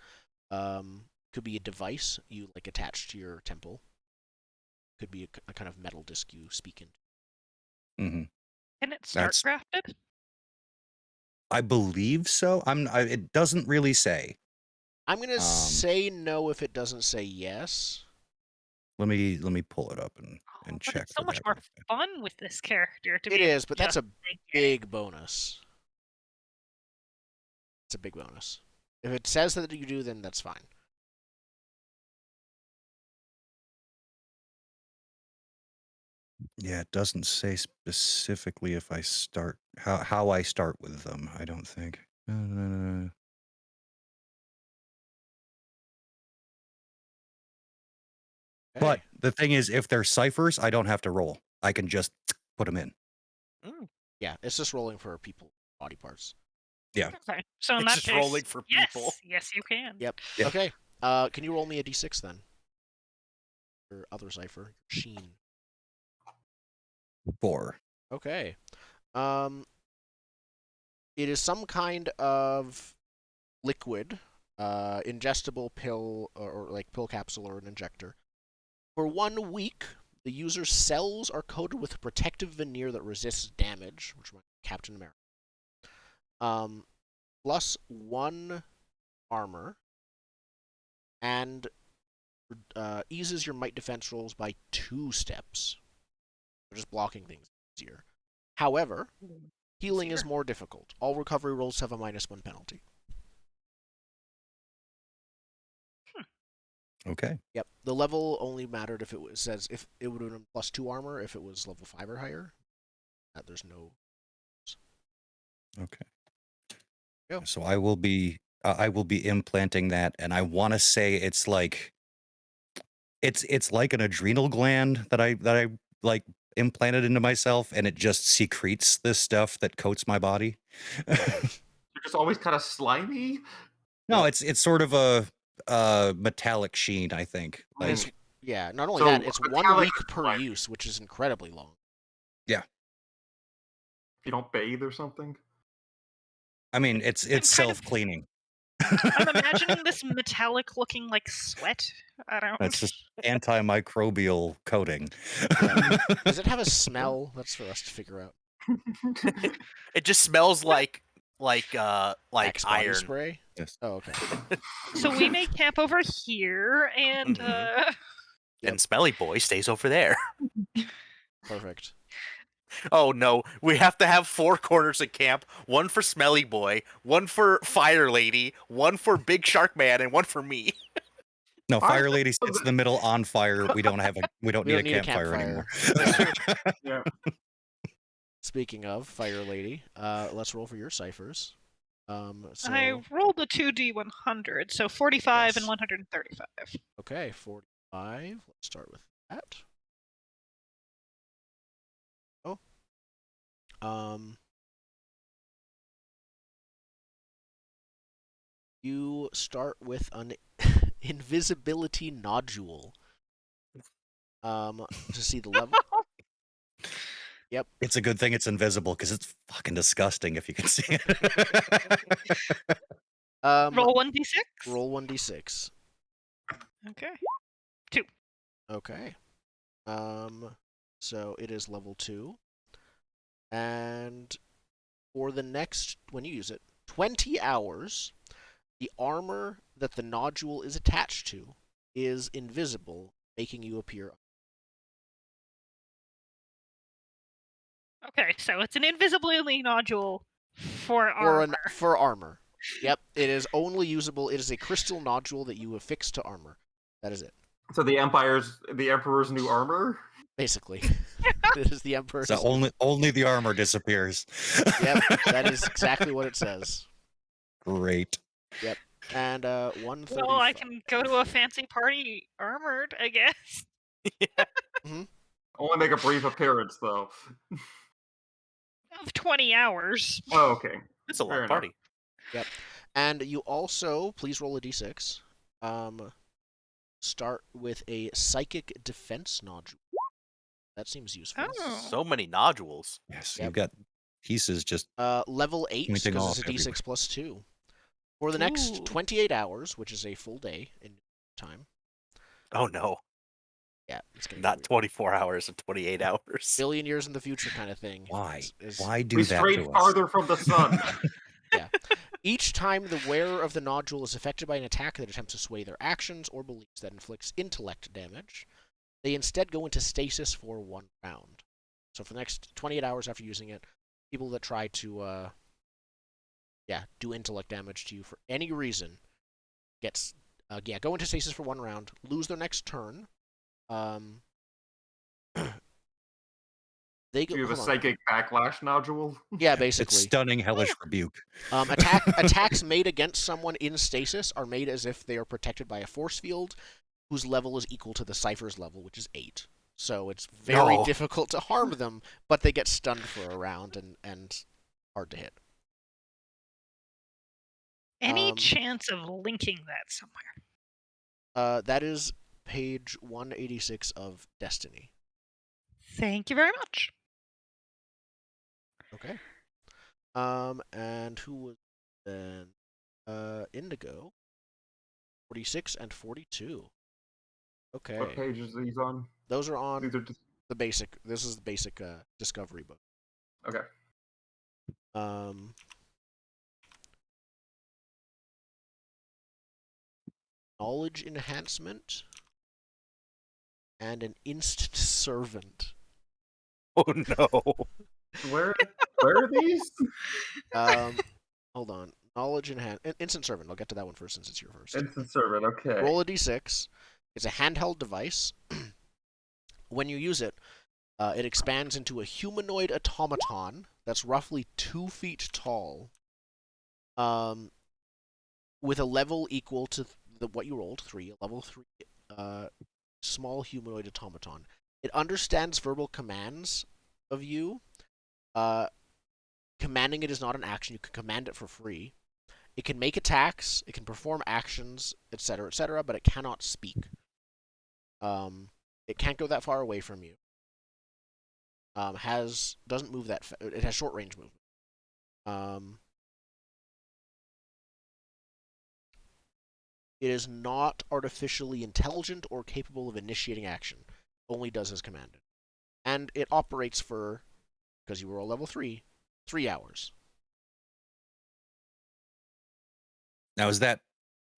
Could be a device you like attach to your temple. Could be a kind of metal disc you speak into. Hmm. Can it start That's- grafted? I believe so. It doesn't really say. I'm gonna say no if it doesn't say yes. Let me pull it up and But check it's so for much that. more real quick. fun with this character to It be able is, to but that's a just say yay. big bonus. It's a big bonus. If it says that you do, then that's fine. Yeah, it doesn't say specifically if I start how I start with them. I don't think. But Okay. the thing is, if they're ciphers, I don't have to roll. I can just put them in. Yeah, it's just rolling for people body parts. Yeah. Okay. So in It's that just case, rolling for people. Yes, you can. Yep. Yeah. Okay. Can you roll me a d6 then? Your other cipher, Sheen. 4. Okay. It is some kind of liquid, ingestible pill or like pill capsule or an injector. For 1 week, the user's cells are coated with a protective veneer that resists damage, which might be Captain America. Plus 1 armor, and eases your might defense rolls by 2 steps. So just blocking things easier. However, healing is more difficult. All recovery rolls have a -1 penalty. Okay. Yep. The level only mattered if says if it would have been +2 armor if it was level 5 or higher. There's no. Okay. Go. So I will be implanting that, and I want to say it's like an adrenal gland that I like implanted into myself, and it just secretes this stuff that coats my body. You're just always kind of slimy. No, Yep. it's sort of a metallic sheen, I think. And Like, yeah, not only So, that, it's 1 metallic week is per slimy. use, which is incredibly long. If you don't bathe or something. I mean, it's kind of- self-cleaning. I'm imagining this metallic looking like sweat. I don't. That's just antimicrobial coating. Does it have a smell? That's for us to figure out. It just smells like Axe body iron. spray? Yes. Oh, okay. So we may camp over here, and Mhm. Yep. And Smelly Boy stays over there. Perfect. Oh no, we have to have 4 corners of camp. 1 for Smelly Boy, 1 for Fire Lady, 1 for Big Shark Man, and 1 for me. No, I Fire just Lady sits in the middle on fire. We don't We need don't a need a campfire anymore. Yeah. Speaking of Fire Lady, let's roll for your ciphers. So I rolled a 2d100, so 45 and Yes. 135. okay, 45. Let's start with that. Oh. You start with an invisibility nodule. To see the level. Yep. It's a good thing it's invisible because it's fucking disgusting if you can see it. Roll 1d6. Roll 1d6. Okay. Okay. So it is level 2. And for the next, when you use it, 20 hours, the armor that the nodule is attached to is invisible, making you appear. Okay, so it's an invisibility nodule for Or armor. for armor. Yep, it is only usable. It is a crystal nodule that you affix to armor. That is it. So the Emperor's new armor. Basically, it is the Emperor's. So only the armor disappears. Yep, that is exactly what it says. Great. Yep, and 135. Well, I can go to a fancy party armored, I guess. Only make a brief appearance though. Of 20 hours. Oh, okay. It's a Fair long enough. party. Yep, and you also please roll a d6. Start with a psychic defense nodule. That seems useful. Oh. So many nodules. Yes, Yep. you've got pieces just Level 8 Pointing because it's a off d6 plus 2. For the next Ooh. 28 hours, which is a full day in time. Oh no, Yeah, it's gonna not be 24 hours and 28 hours. billion years in the future kind of thing. why? Is- Why do We that strayed to us? farther from the sun. Yeah. Each time the wearer of the nodule is affected by an attack that attempts to sway their actions or beliefs that inflicts intellect damage, they instead go into stasis for 1 round. So for the next 28 hours after using it, people that try to do intellect damage to you for any reason go into stasis for 1 round, lose their next turn. They go. Do you have a hold on. psychic backlash nodule? Yeah, It's basically. stunning hellish rebuke. Attacks made against someone in stasis are made as if they are protected by a force field whose level is equal to the Cypher's level, which is 8. So it's very No. difficult to harm them, but they get stunned for a round and hard to hit. Any Um, chance of linking that somewhere? That is page 186 of Destiny. Thank you very much. Okay. And who was then? Indigo. 46 and 42. Okay. What pages are these on? Those are on These are just the basic. This is the basic discovery book. okay. Knowledge enhancement and an instant servant. Oh no. Where are these? Hold on. Knowledge instant servant. I'll get to that one first since it's your first. Instant servant. Okay. Roll a d6. It's a handheld device. When you use it, it expands into a humanoid automaton that's roughly 2 feet tall, with a level equal to what you rolled, 3, a level 3 small humanoid automaton. It understands verbal commands of you. Commanding it is not an action. You can command it for free. It can make attacks, it can perform actions, etc., but it cannot speak. It can't go that far away from you. Doesn't move that it has short range movement. It is not artificially intelligent or capable of initiating action. Only does as commanded. And it operates for, because you were all level 3, 3 hours. Now, is that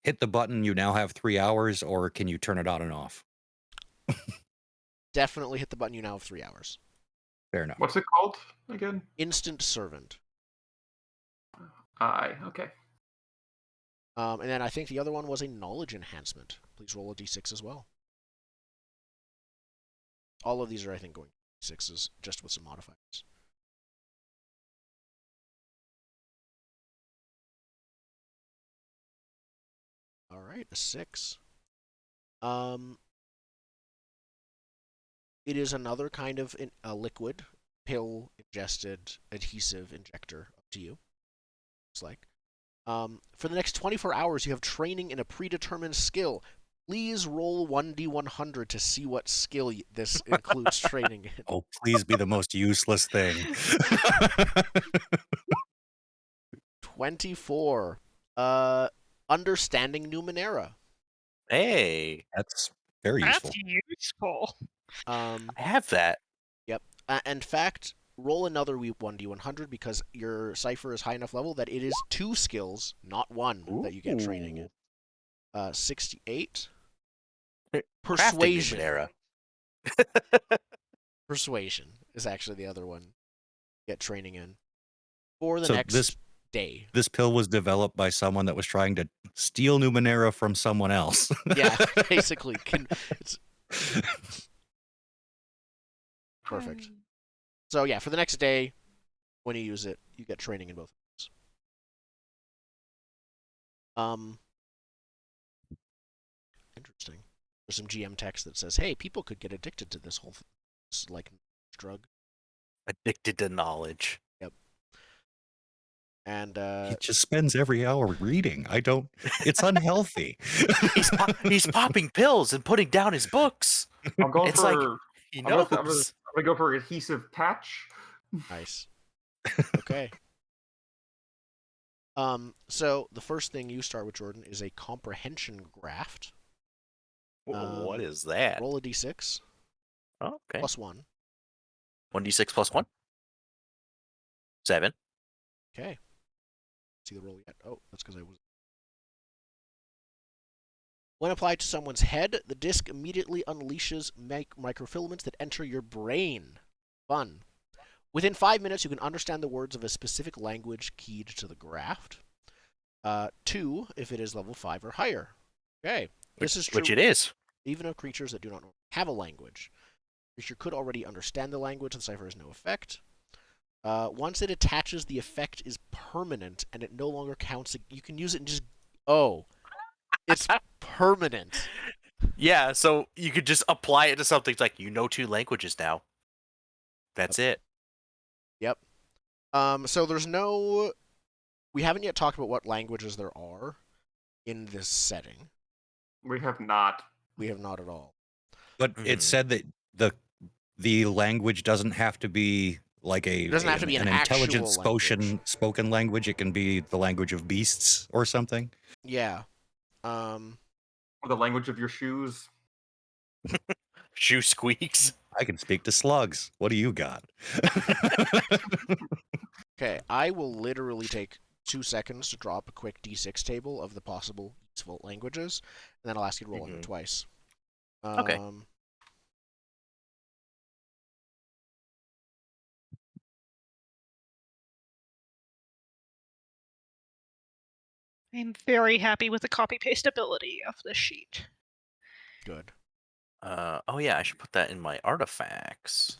hit the button, you now have 3 hours, or can you turn it on and off? Definitely hit the button, you now have 3 hours. Fair enough. What's it called again? Instant servant. Okay. And then I think the other one was a knowledge enhancement. Please roll a d6 as well. All of these are, I think, going d6s, just with some modifiers. All right, a 6. It is another kind of a liquid, pill, ingested, adhesive injector, up to you. Looks like. For the next 24 hours, you have training in a predetermined skill. Please roll 1d100 to see what skill this includes training in. Oh, please be the most useless thing. 24. Understanding Numenera. Hey, That's very useful. That's useful. I have that. Yep. In fact, roll another 1d100 because your cipher is high enough level that it is 2 skills, not 1, that you get training in. 68. Persuasion. Numenera. Persuasion is actually the other one. get training in for the So next day. This pill was developed by someone that was trying to steal Numenera from someone else. Yeah, basically. It's perfect. So yeah, for the next day, when you use it, you get training in both. Interesting. There's some GM text that says, "Hey, people could get addicted to this whole like drug." Addicted to knowledge. Yep. And He just spends every hour reading. It's unhealthy. He's popping pills and putting down his books. I'm going It's for. like he I'm knows. gonna go for adhesive patch. nice. Okay. So the first thing you start with, Jordan, is a comprehension graft. What is that? Roll a d6 Oh, okay. plus 1. 1d6 plus 1. 7. Okay. See the roll yet? Oh, that's because I was. When applied to someone's head, the disc immediately unleashes microfilaments that enter your brain. Fun. Within 5 minutes, you can understand the words of a specific language keyed to the graft. 2, if it is level 5 or higher. Okay. This is true. Which it is. Even of creatures that do not have a language. The creature could already understand the language, the cipher has no effect. Once it attaches, the effect is permanent, and it no longer counts. You can use it and just... Oh. It's permanent. Yeah, so you could just apply it to something. It's like, you know 2 languages now. That's it. Yep. So there's no... We haven't yet talked about what languages there are in this setting. We have not. We have not at all. But it said that the language doesn't have to be like It doesn't have to be an intelligent actual spoken language. It can be the language of beasts or something. Yeah. Or the language of your shoes. Shoe squeaks. I can speak to slugs. What do you got? Okay, I will literally take 2 seconds to draw up a quick D6 table of the possible useful languages, and then I'll ask you to roll on them twice. Okay. I'm very happy with the copy-paste ability of this sheet. Good. Oh yeah, I should put that in my artifacts.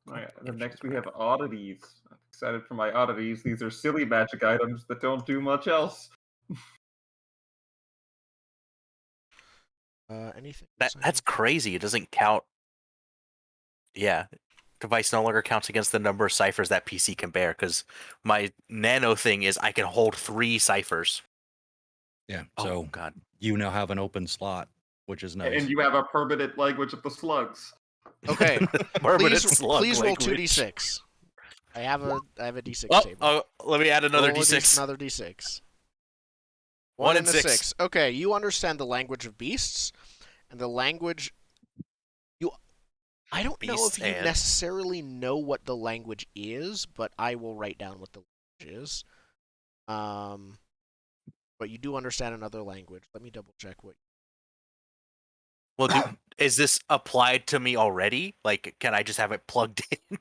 Oh, yeah. And then next we have oddities. I'm excited for my oddities. These are silly magic items that don't do much else. Anything? That's crazy. It doesn't count. Yeah. Device no longer counts against the number of ciphers that PC can bear, because my nano thing is I can hold 3 ciphers. Yeah. Oh, So God. you now have an open slot, which is nice. And you have a permanent language of the slugs. Okay. Permanent please slug roll language. 2d6. I have a D6 table. Oh, let me add another Roll D6. Another D6. 1 and and 6. Okay, you understand the language of beasts, and the language... I don't know if you necessarily know what the language is, but I will write down what the language is. But you do understand another language. Let me double check what... Well, is this applied to me already? Like, can I just have it plugged in?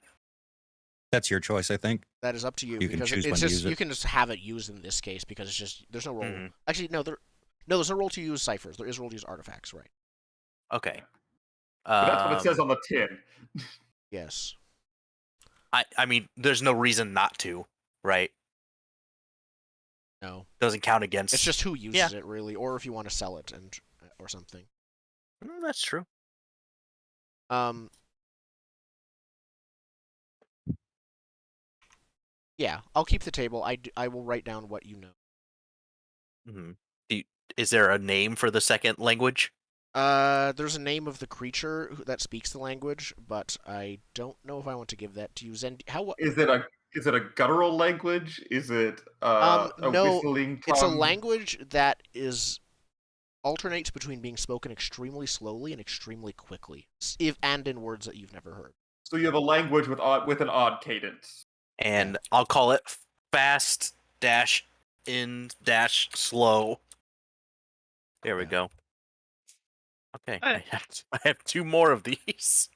That's your choice, I think. That is up to you. You can because choose it's when to just use it. you can just have it used in this case because it's just there's no role. Actually, no, there's no role to use ciphers. There is role to use artifacts, right? Okay. But that's what it says on the tin. Yes. I mean, there's no reason not to, right? No. Doesn't count against. It's just who uses it, really, or if you want to sell it or something. That's true. Yeah, I'll keep the table. I will write down what you know. Is there a name for the second language? There's a name of the creature that speaks the language, but I don't know if I want to give that to you. Is it a guttural language? Is it a whistling tongue? It's a language that alternates between being spoken extremely slowly and extremely quickly, and in words that you've never heard. So you have a language with an odd cadence. And I'll call it fast dash in dash slow. There we go. Okay, I have 2 more of these.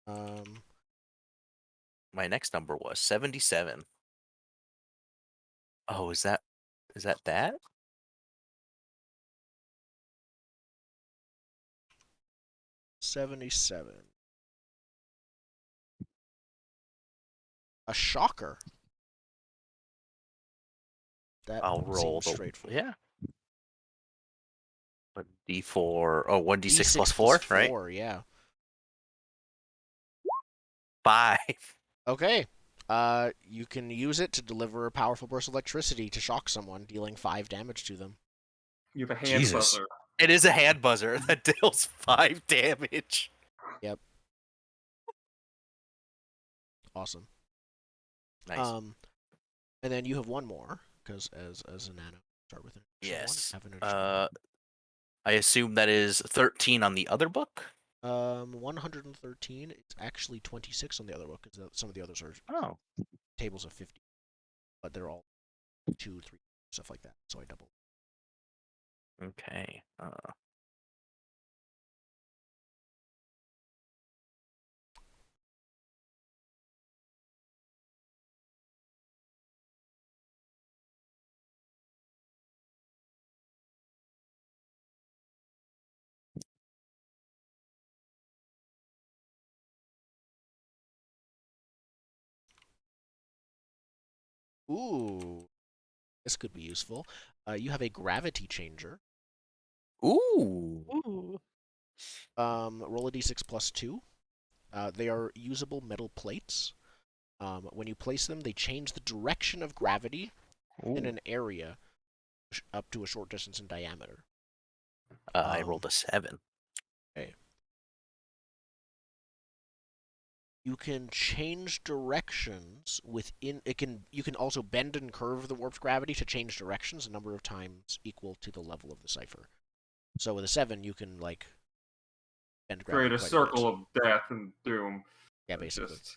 My next number was 77. Oh, is that that? 77. A shocker. That I'll roll seems the straightforward. yeah. 1d4. Oh, 1d6 D6 plus 4, right? 4, yeah. 5. Okay. You can use it to deliver a powerful burst of electricity to shock someone, dealing 5 damage to them. You have a hand Jesus. buzzer. It is a hand buzzer that deals 5 damage. Yep. Awesome. Nice. And then you have one more, because as a nano, start with an additional Yes. one. Have an additional I assume that is 13 on the other book. 113. It's actually 26 on the other book, because some of the others are Oh. tables of 50, but they're all 2, 3, stuff like that. So I double. Okay. Ooh, this could be useful. You have a gravity changer. Ooh. Ooh. Roll a d6 plus 2. They are usable metal plates. When you place them, they change the direction of gravity in Ooh. an area up to a short distance in diameter. I rolled a 7. Okay. You can change directions within it. You can also bend and curve the warped gravity to change directions a number of times equal to the level of the cipher. So with a 7, you can like bend gravity Create a quite circle bit. of death and doom. Yeah, and basically. Just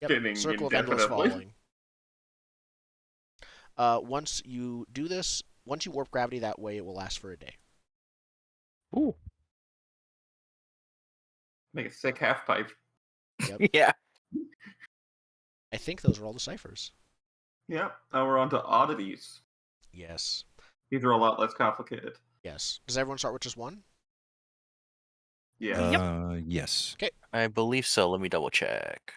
Yep. spinning Circle of endless indefinitely. falling. Once you do this, once you warp gravity that way, it will last for a day. Ooh. Make a sick half pipe. Yep. Yeah. I think those are all the ciphers. Yep. Now we're on to oddities. Yes. These are a lot less complicated. Yes. Does everyone start with just one? Yeah. Yes. I believe so. Let me double check.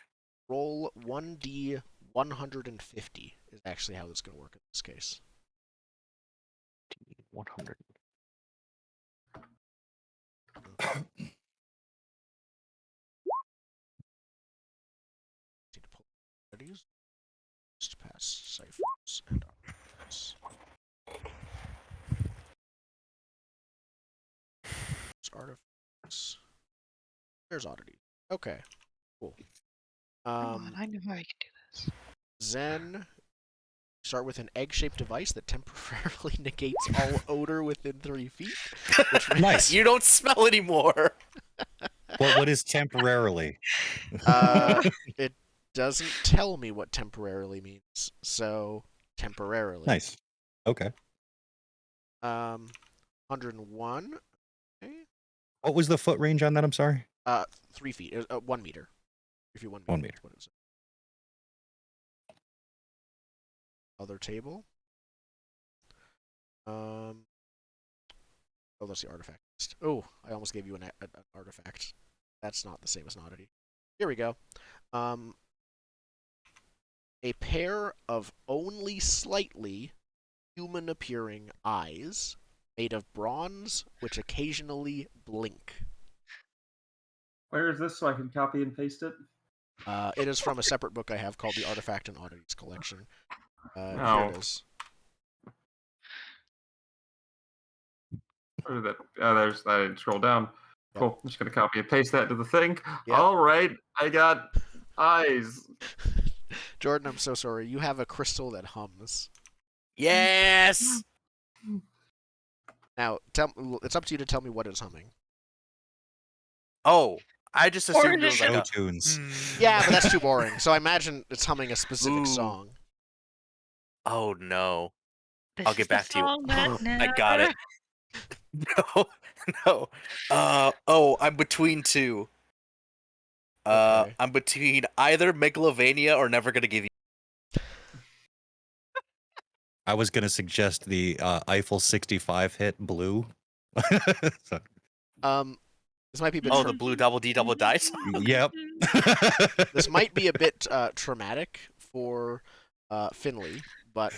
Roll 1d 150 is actually how it's going to work in this case. 100. Need to pull oddities. Just pass ciphers and artifacts. Artifacts. There's oddities. Okay. Cool. I know how I can do this. Zen. Start with an egg-shaped device that temporarily negates all odor within 3 feet. Which Nice. You don't smell anymore. What is temporarily? It doesn't tell me what temporarily means. So temporarily. Nice. Okay. 101. Okay. What was the foot range on that? I'm sorry. 3 feet. 1 meter. If you 1 meter. 1 meter. What is it? Other table. Oh, that's the artifact list. Oh, I almost gave you an artifact. That's not the same as an oddity. Here we go. A pair of only slightly human-appearing eyes made of bronze, which occasionally blink. Where is this so I can copy and paste it? It is from a separate book I have called the Artifact and Oddities Collection. Here Oh. it is. Where is that? There's. I didn't scroll down. Yep. Cool. I'm just gonna copy and paste that to the thing. Yep. All right. I got eyes. Jordan, I'm so sorry. You have a crystal that hums. Yes. Now, it's up to you to tell me what is humming. Oh, I just assumed it was like Show a. tunes. Yeah, but that's too boring. So I imagine it's humming a specific Ooh. song. Oh no. This I'll get is the back to you. song that I got it. never- No. No. Oh, I'm between two. Okay. I'm between either Megalovania or Never Gonna Give You. I was going to suggest the Eiffel 65 hit blue. So, This might be a bit. Oh, the blue double D double dice. yep. This might be a bit traumatic for Finley, but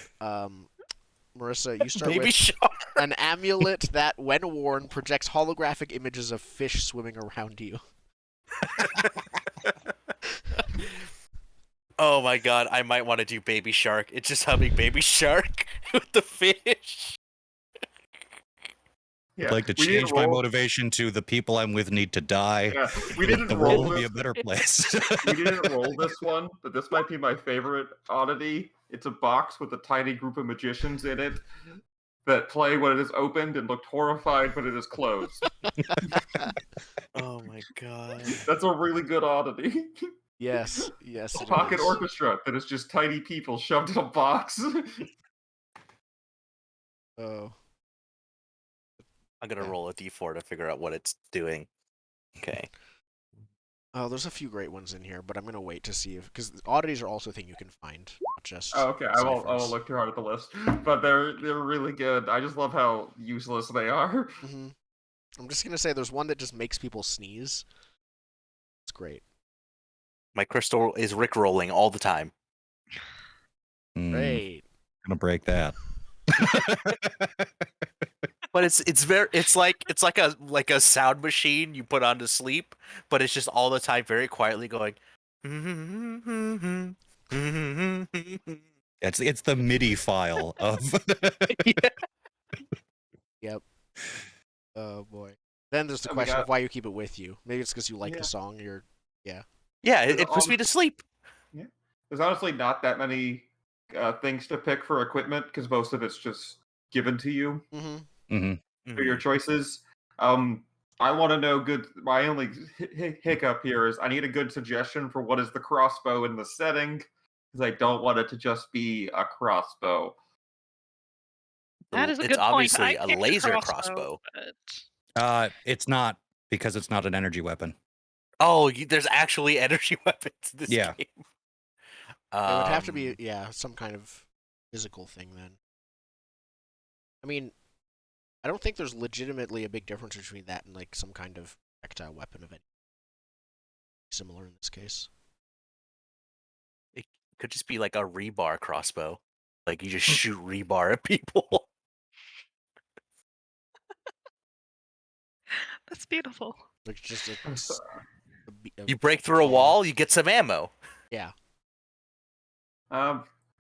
Marissa, you start Baby with Shark. an amulet that, when worn, projects holographic images of fish swimming around you. Oh my god, I might want to do Baby Shark. It's just humming Baby Shark with the fish. Yeah. I'd like to we didn't change my roll- motivation to the people I'm with need to die. Yeah, we Make didn't the roll world be this. a better place. We didn't roll this one, but this might be my favorite oddity. It's a box with a tiny group of magicians in it that play when it is opened and looked horrified when it is closed. Oh my god. That's a really good oddity. Yes, A it pocket is. orchestra that is just tiny people shoved in a box. Oh, I'm gonna Yeah. roll a d4 to figure out what it's doing. Okay. oh, there's a few great ones in here, but I'm gonna wait to see if because oddities are also a thing you can find, not just. Oh, okay, I won't ciphers. look too hard at the list, but they're really good. I just love how useless they are. Mm-hmm. I'm just gonna say there's one that just makes people sneeze. It's great. My crystal is rickrolling all the time. Great. Gonna break that. But it's like a sound machine you put on to sleep, but it's just all the time very quietly going. It's the MIDI file of. Yep. Oh boy. Then there's the And we question got- of why you keep it with you. Maybe it's because you like Yeah. the song. Yeah, There's it puts me to sleep. There's honestly not that many things to pick for equipment because most of it's just given to you Mm-hmm. Mhm. for your choices. I want to know good. My only hiccup here is I need a good suggestion for what is the crossbow in the setting because I don't want it to just be a crossbow. That is a It's good point. obviously I a picked laser crossbow. crossbow. It's not because it's not an energy weapon. Oh, there's actually energy weapons in this Yeah. game. It would have to be some kind of physical thing then. I mean, I don't think there's legitimately a big difference between that and like some kind of projectile weapon of any similar in this case. It could just be like a rebar crossbow. Like you just shoot rebar at people. That's beautiful. Like just You break through a wall, you get some ammo. Yeah.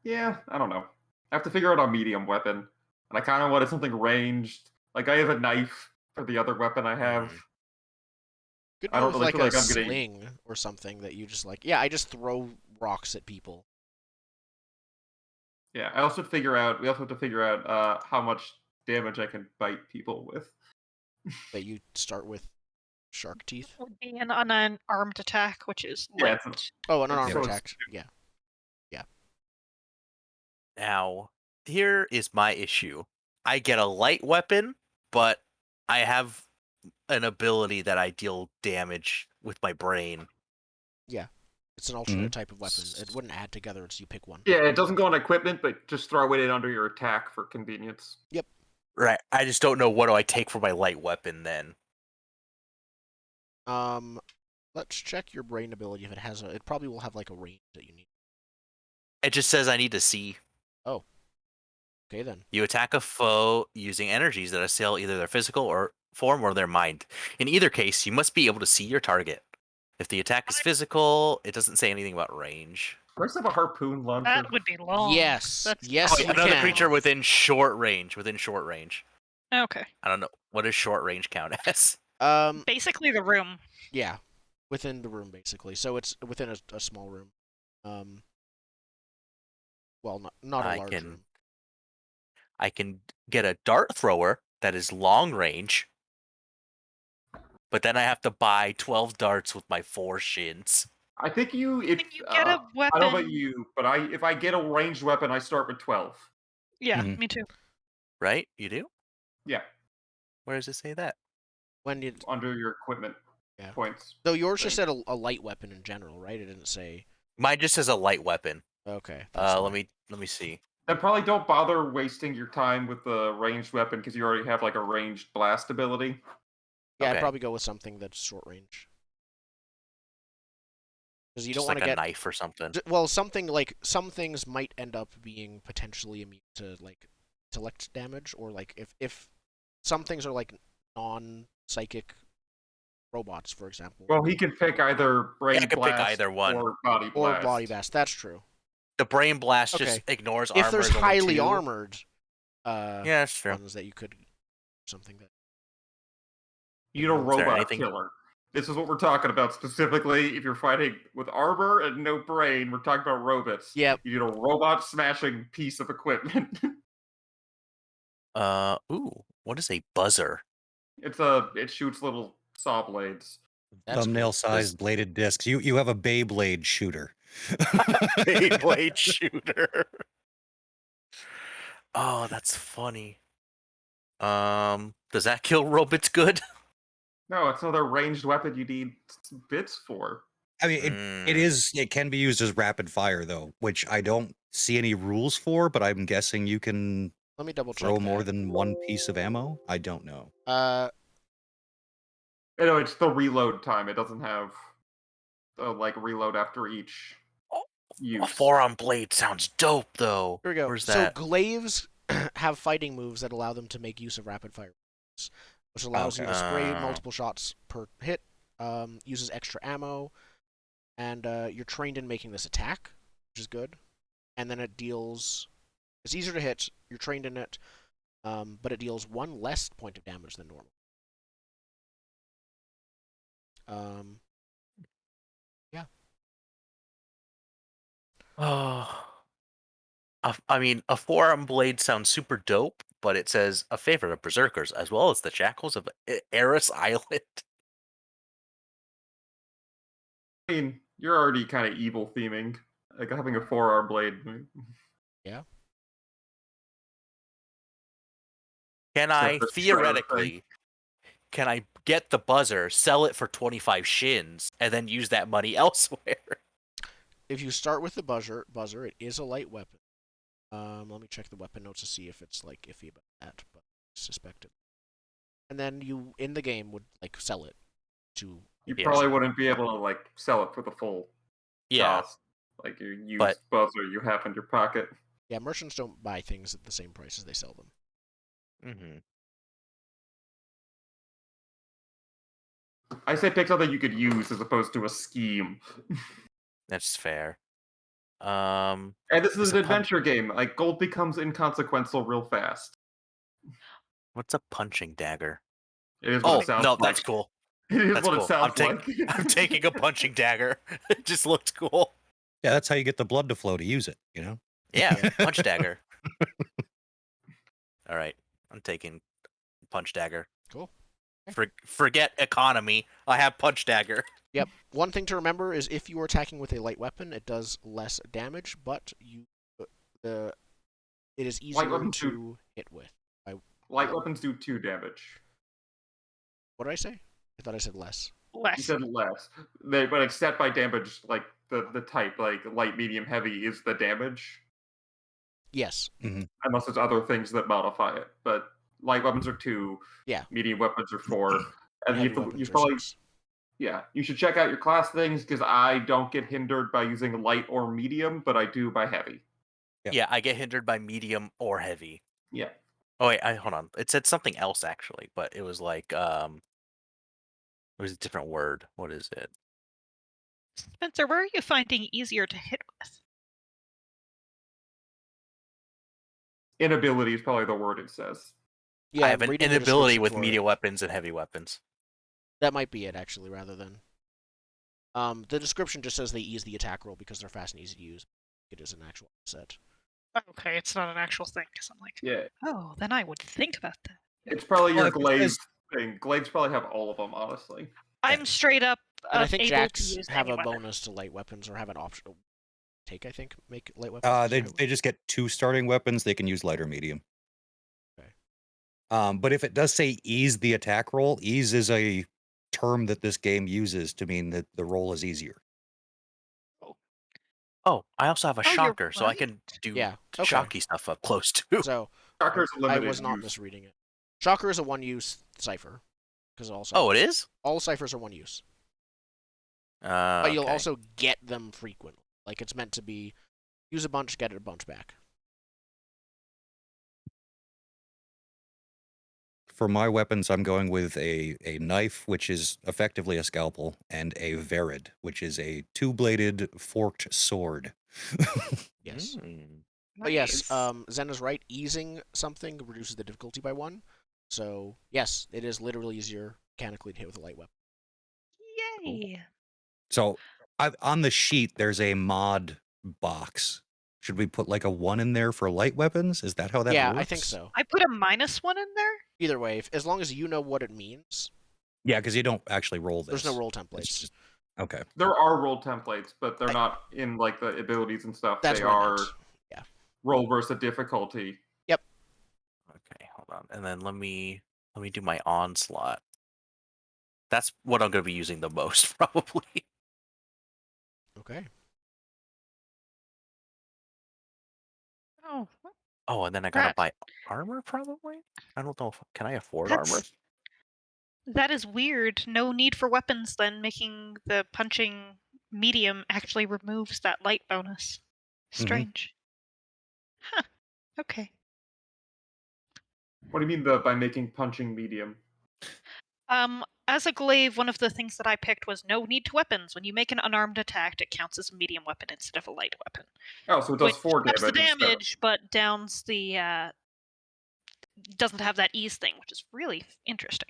Yeah, I don't know. I have to figure out a medium weapon, and I kind of wanted something ranged. Like I have a knife for the other weapon I have. Could I go don't with really like feel a like I'm gonna- sling or something that you just like. Yeah, I just throw rocks at people. Yeah, we also have to figure out how much damage I can bite people with. That you start with shark teeth. Would be an unarmed attack, which is Yeah, light. Oh, an unarmed So it's- attack. Yeah. Now, here is my issue. I get a light weapon, but I have an ability that I deal damage with my brain. It's an alternate type of weapon. It wouldn't add together, it's you pick one. Yeah, it doesn't go on equipment, but just throw it in under your attack for convenience. Right. I just don't know what do I take for my light weapon then. Let's check your brain ability if it has it probably will have like a range that you need. It just says I need to see. Okay then. You attack a foe using energies that assail either their physical or form or their mind. In either case, you must be able to see your target. If the attack is physical, it doesn't say anything about range. First, have a harpoon launcher. That would be long. Yes. That's Yes, you Another can. creature within short range. Within short range. Okay. I don't know. What does short range count as? Basically, the room. Yeah, within the room basically. So it's within a small room. Well, not a large room. I can get a dart thrower that is long range, but then I have to buy 12 darts with my 4 shins. I think If you get a weapon. I don't know about you, but if I get a ranged weapon, I start with 12. Yeah, Mhm. me too. Right? You do? Yeah, Where does it say that? When you under your equipment. Yeah. points. Though yours just thing. said a light weapon in general, right? It didn't say. Mine just says a light weapon. Okay. That's Let fine. me see. Then probably don't bother wasting your time with the ranged weapon because you already have like a ranged blast ability. Yeah, I'd Okay. probably go with something that's short range. Because you Just don't want like to a get knife or something. well, something like some things might end up being potentially immune to like intellect damage, or like if some things are like non-psychic robots, for example, Well, he can pick either brain I could pick blast either one. or body blast. or body blast. That's true. The brain blast just Okay. ignores If armor. there's is only highly 2. armored, Yeah, that's true. ones that you could something that You need a Is there robot anything- killer. This is what we're talking about specifically. If you're fighting with armor and no brain, we're talking about robots. Yep. You need a robot smashing piece of equipment. Ooh, what is a buzzer? It shoots little saw blades. that's Thumbnail-sized bladed discs. You have a Beyblade shooter. Beyblade shooter. Oh, that's funny. Does that kill robots good? No, it's another ranged weapon you need bits for. I mean, Mm. it can be used as rapid fire though, which I don't see any rules for, but I'm guessing you can Let me double check. throw more than one piece of ammo. I don't know. You know, it's the reload time. It doesn't have like reload after each use. A forearm blade sounds dope though. Here we go. Where's So that? glaives have fighting moves that allow them to make use of rapid fire, which allows you to spray multiple shots per hit, uses extra ammo, and you're trained in making this attack, which is good. And then it deals. It's easier to hit. You're trained in it, but it deals 1 less point of damage than normal. Yeah. Oh. I mean, a forearm blade sounds super dope, but it says a favorite of berserkers as well as the jackals of Eris Island. I mean, you're already kind of evil theming. Like having a forearm blade. Yeah. Can Except I the shredder theoretically can I get the buzzer, sell it for 25 shins, and then use that money elsewhere? If you start with the buzzer, it is a light weapon. Let me check the weapon notes to see if it's like iffy about that, but I suspect it. And then you in the game would like sell it to. You Yes. probably wouldn't be able to like sell it for the full Yeah, cost. Like your used But- buzzer you have in your pocket. Yeah, merchants don't buy things at the same price as they sell them. mm-hmm. I say pick something you could use as opposed to a scheme. That's fair. And this is Is an a pun- adventure game. Like gold becomes inconsequential real fast. What's a punching dagger? It is what Oh it sounds no, like. that's cool. It is That's what cool. it sounds I'm like. I'm taking a punching dagger. It just looked cool. Yeah, that's how you get the blood to flow to use it, you know? Yeah, punch dagger. All right, I'm taking punch dagger. Cool. Forget economy. I have punch dagger. Yep. One thing to remember is if you are attacking with a light weapon, it does less damage, but it is easier weapons to hit with. Light weapons do 2 damage. What did I say? I thought I said less. You Less. said less. But it's set by damage, like the type, like light, medium, heavy is the damage. Yes. Unless there's other things that modify it. But light weapons are 2. Yeah. Medium weapons are 4. And Heavy you weapons are probably 6. yeah, you should check out your class things because I don't get hindered by using light or medium, but I do by heavy. Yeah. Yeah, I get hindered by medium or heavy. Yeah. Oh wait, hold on. It said something else actually, but it was like it was a different word. What is it? Spencer, where are you finding easier to hit with? Inability is probably the word it says. Yeah, I have an reading the inability description with for it. medium weapons and heavy weapons. That might be it, actually, rather than. The description just says they ease the attack roll because they're fast and easy to use. It is an actual set. Okay, it's not an actual thing, because I'm like, Yeah. oh, then I would think about that. It's probably Well, your if it Glaives says- thing. Glaives probably have all of them, honestly. I'm straight up And I think able jacks to use have any a weapon. bonus to light weapons, or have an optional take, I think, make light weapons. They just get 2 starting weapons. They can use light or medium. Okay. But if it does say ease the attack roll, ease is a term that this game uses to mean that the roll is easier. Oh, I also have a Oh, you're shocker, so I right. can do Yeah, okay. shocky stuff up close too. So Shocker's I limited was not use. misreading it. Shocker is a one-use cipher, because Oh, it is? all ciphers are one use. But you'll Okay. also get them frequently. Like it's meant to be, use a bunch, get it a bunch back. For my weapons, I'm going with a knife, which is effectively a scalpel, and a verid, which is a two-bladed forked sword. Yes. Mm. But yes, Nice. Zen is right. Easing something reduces the difficulty by 1. So yes, it is literally easier mechanically to hit with a light weapon. Yay. So on the sheet, there's a mod box. Should we put like a 1 in there for light weapons? Is that how that Yeah, works? I think so. I put a -1 in there? Either way, as long as you know what it means, Yeah, because you don't actually roll this. there's no roll It's templates. just- okay. There are roll templates, but they're not in like the abilities and stuff. That's They what I are meant. Yeah. roll versus difficulty. Okay, hold on. And then let me do my onslaught. That's what I'm going to be using the most, probably. Okay. Oh, Oh, and then I gotta That- buy armor, probably? I don't know if can I afford armor? that is weird. No need for weapons then, making the punching medium actually removes that light bonus. Strange. Huh. Okay. What do you mean by making punching medium? As a glaive, one of the things that I picked was no need to weapons. When you make an unarmed attack, it counts as a medium weapon instead of a light weapon. Oh, so it does Which 4 ups the damage instead. damage, but downs the doesn't have that ease thing, which is really interesting.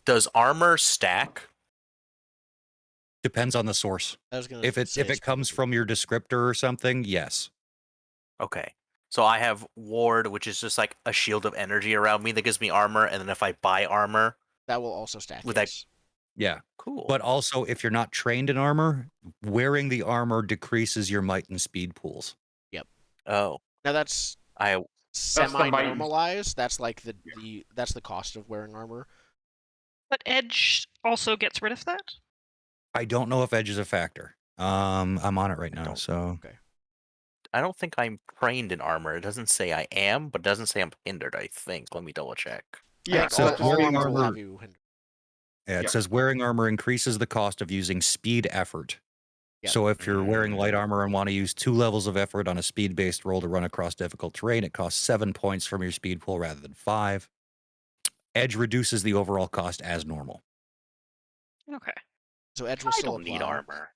Does armor stack? Depends on the source. I was gonna If say it it's comes probably- from your descriptor or something, yes. Okay. So I have ward, which is just like a shield of energy around me that gives me armor, and then if I buy armor, that will also stack. Would that- Yes. Yeah. cool. But also, if you're not trained in armor, wearing the armor decreases your might and speed pools. Oh, Now that's I the semi-normalized. That's like that's the cost of wearing armor. But Edge also gets rid of that? I don't know if edge is a factor. I'm on it right now, don't- so I don't think I'm trained in armor. It doesn't say I am, but it doesn't say I'm hindered, I think. Let me double check. Yeah, I think so all wearing armor will armor- have you hindered. yeah, it Yeah. says wearing armor increases the cost of using speed effort. Yep. So if you're wearing light armor and want to use 2 levels of effort on a speed-based roll to run across difficult terrain, it costs 7 points from your speed pool rather than 5. Edge reduces the overall cost as normal. Okay. So edge will I still don't need apply. armor.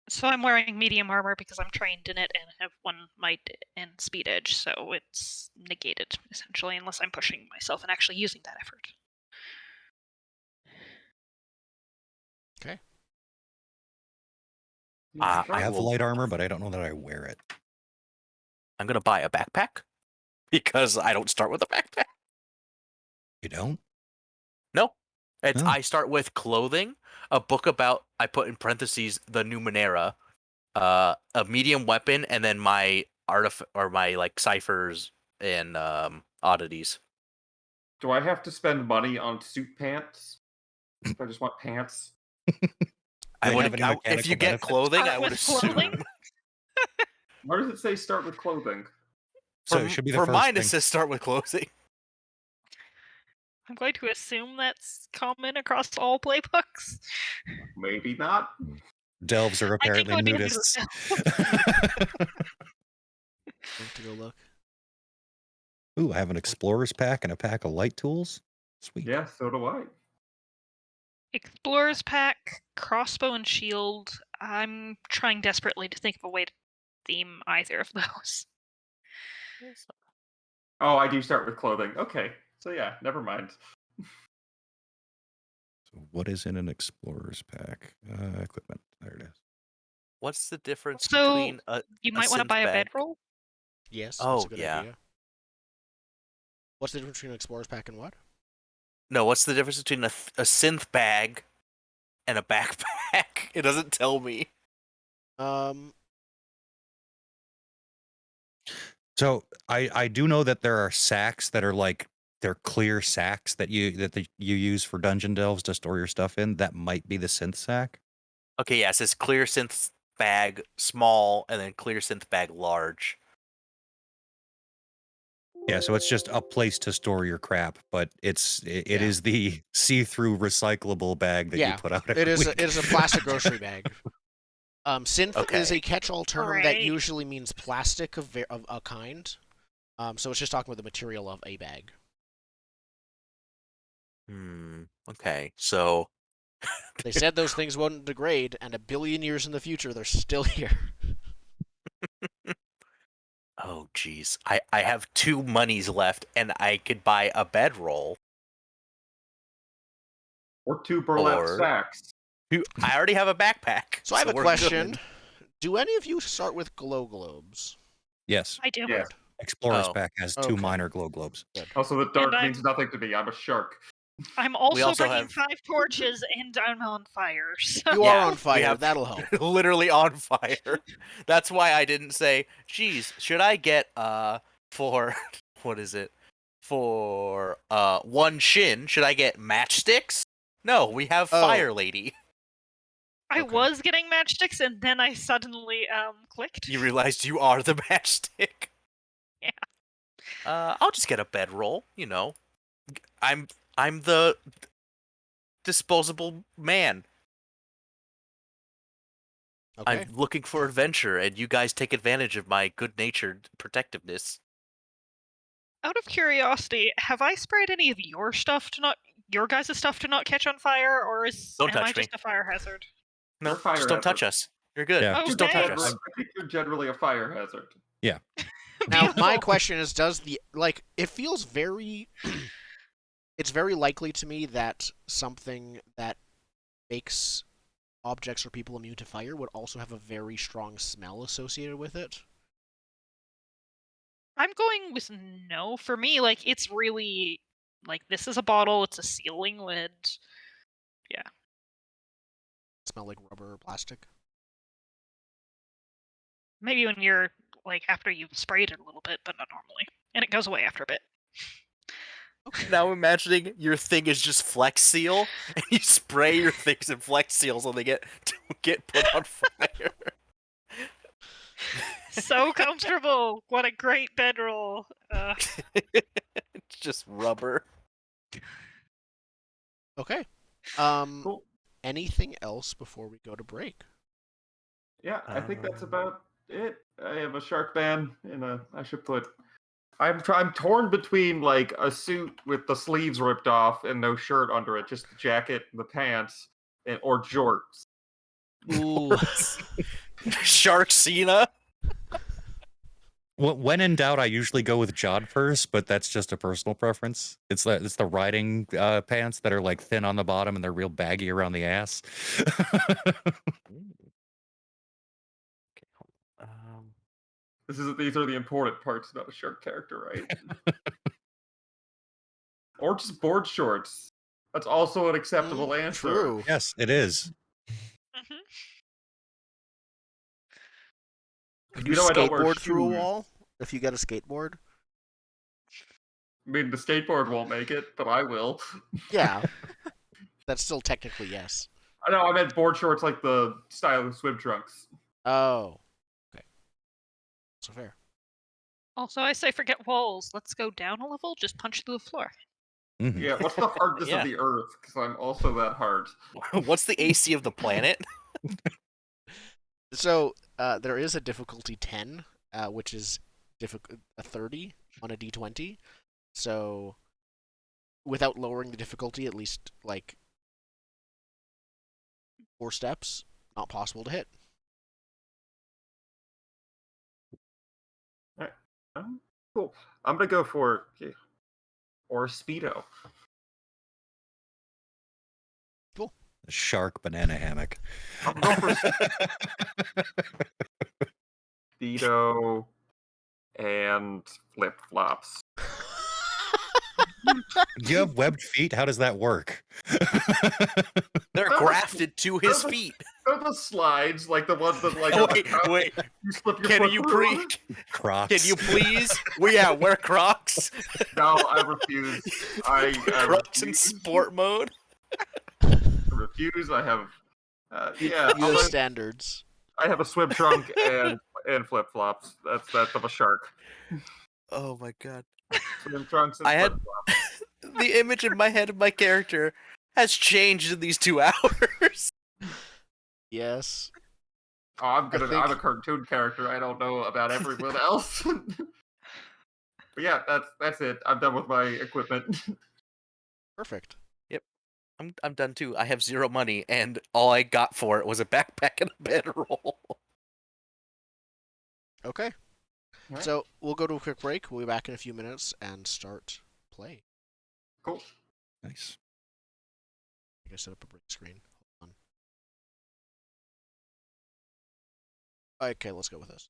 So I'm wearing medium armor because I'm trained in it and have 1 might and speed edge, so it's negated essentially unless I'm pushing myself and actually using that effort. Okay. I I have will- light armor, but I don't know that I wear it. I'm gonna buy a backpack because I don't start with a backpack. You don't? No, Oh. I start with clothing, a book about I put in parentheses the Numenera, a medium weapon, and then my my like ciphers and oddities. Do I have to spend money on suit pants? If I just want pants. I They would have any if you mechanical get benefits? clothing, Start I would with clothing? assume. Why does it say start with clothing? So it should be the for first mine, thing. it says start with clothing. I'm going to assume that's common across all playbooks. Maybe not. Delves are I think it apparently would be under nudists. Going to go look. Ooh, I have an explorer's pack and a pack of light tools. Sweet. Yeah, so do I. Explorer's pack, crossbow and shield. I'm trying desperately to think of a way to theme either of those. Oh, I do start with clothing. Okay. So yeah, never mind. So what is in an explorer's pack? Equipment. There it is. What's the difference So, between a You might want to synth buy a bag? bedroll. Yes, Oh, that's a good yeah. idea. What's the difference between an explorer's pack and what? No, what's the difference between a synth bag and a backpack? It doesn't tell me. So I do know that there are sacks that are like they're clear sacks that you use for dungeon delves to store your stuff in. That might be the synth sack. Okay, yeah, it says clear synth bag small and then clear synth bag large. Yeah, so it's just a place to store your crap, but it Yeah. is the see-through recyclable bag that you put out every week. It is a plastic grocery bag. Synth is a Okay. catch-all term that Alright. usually means plastic of a kind. So it's just talking about the material of a bag. Okay, so They said those things wouldn't degrade, and a billion years in the future, they're still here. oh geez, I have 2 monies left, and I could buy a bedroll. Or 2 burlap Or- sacks. I already have a backpack. So I have a we're question. good. Do any of you start with glow globes? Yes, I do. Yeah. Explorer's Oh. Pack has 2 Okay. minor glow globes. Also, the dark And means nothing to me. I'm a shark. I'm also, also bringing have- 5 torches, and I'm on fire. So. You Yeah, are on we fire. have- That'll help. Literally on fire. That's why I didn't say, geez, should I get for what is it? For 1 shin, should I get matchsticks? No, we have Oh. Fire Lady. I Okay. was getting matchsticks, and then I suddenly clicked. You realized you are the matchstick. Yeah. I'll just get a bedroll, you know. I'm the disposable man. Okay. I'm looking for adventure, and you guys take advantage of my good-natured protectiveness. Out of curiosity, have I sprayed any of your guys' stuff to not catch on fire, or Don't am I touch me. just a fire hazard? No, You're a fire just don't touch hazard. us. You're good. Yeah. Just don't touch Okay. us. I think you're generally a fire hazard. Now, my Beautiful. question is, it feels very... it's very likely to me that something that makes objects or people immune to fire would also have a very strong smell associated with it. I'm going with no. For me, it's really this is a bottle, it's a sealing lid. Smell like rubber or plastic. Maybe when you're after you've sprayed it a little bit, but not normally. And it goes away after a bit. Okay. Now imagining your thing is just Flex Seal, and you spray your things in Flex Seal so they get put on fire. So comfortable. What a great bedroll. It's just rubber. Okay. Cool. Anything else before we go to break? Yeah, I think that's about it. I have a shark ban, and I should put. I'm torn between a suit with the sleeves ripped off and no shirt under it, just the jacket and the pants, or jorts. Ooh. Shark Cena. When in doubt, I usually go with jodhpurs, but that's just a personal preference. It's the riding pants that are thin on the bottom and they're real baggy around the ass. These are the important parts about a shark character, right? Or just board shorts. That's also an acceptable answer. True. Yes, it is. Mhm. Could You you know I don't wear skateboard through a shoes. wall if you get a skateboard? I mean, the skateboard won't make it, but I will. Yeah. That's still technically yes. I know, I meant board shorts like the style of swim trunks. Oh. Okay. So fair. Also, I say forget walls. Let's go down a level. Just punch through the floor. Mhm. Yeah, what's the hardness Yeah. of the Earth? Because I'm also that hard. What's the AC of the planet? So there is a difficulty 10, which is a 30 on a d20. So without lowering the difficulty, at least 4 steps, not possible to hit. Cool. I'm gonna go for or Speedo. A shark banana hammock. I'm going for Speedo and flip flops. You have webbed feet? How does that work? They're grafted to his feet. They're the slides, like the ones that like. Wait. You slip your Can foot you through. Crocs. Can you please? Well, yeah, wear Crocs. No, I refuse. I Crocs in refuse. sport mode. Refuse. I have. You Yeah, have standards. I have a swim trunk and flip flops. That's of a shark. Oh my god. Swim trunks and I had flip flops. the image in my head of my character has changed in these 2 hours. Yes. Oh, I'm think- I'm a cartoon character. I don't know about everyone else. But yeah, that's it. I'm done with my equipment. Perfect. I'm done too. I have 0 money, and all I got for it was a backpack and a bedroll. Okay. Alright. So we'll go to a quick break. We'll be back in a few minutes and start play. Cool. Nice. I set up a break screen. Hold on. Okay, let's go with this.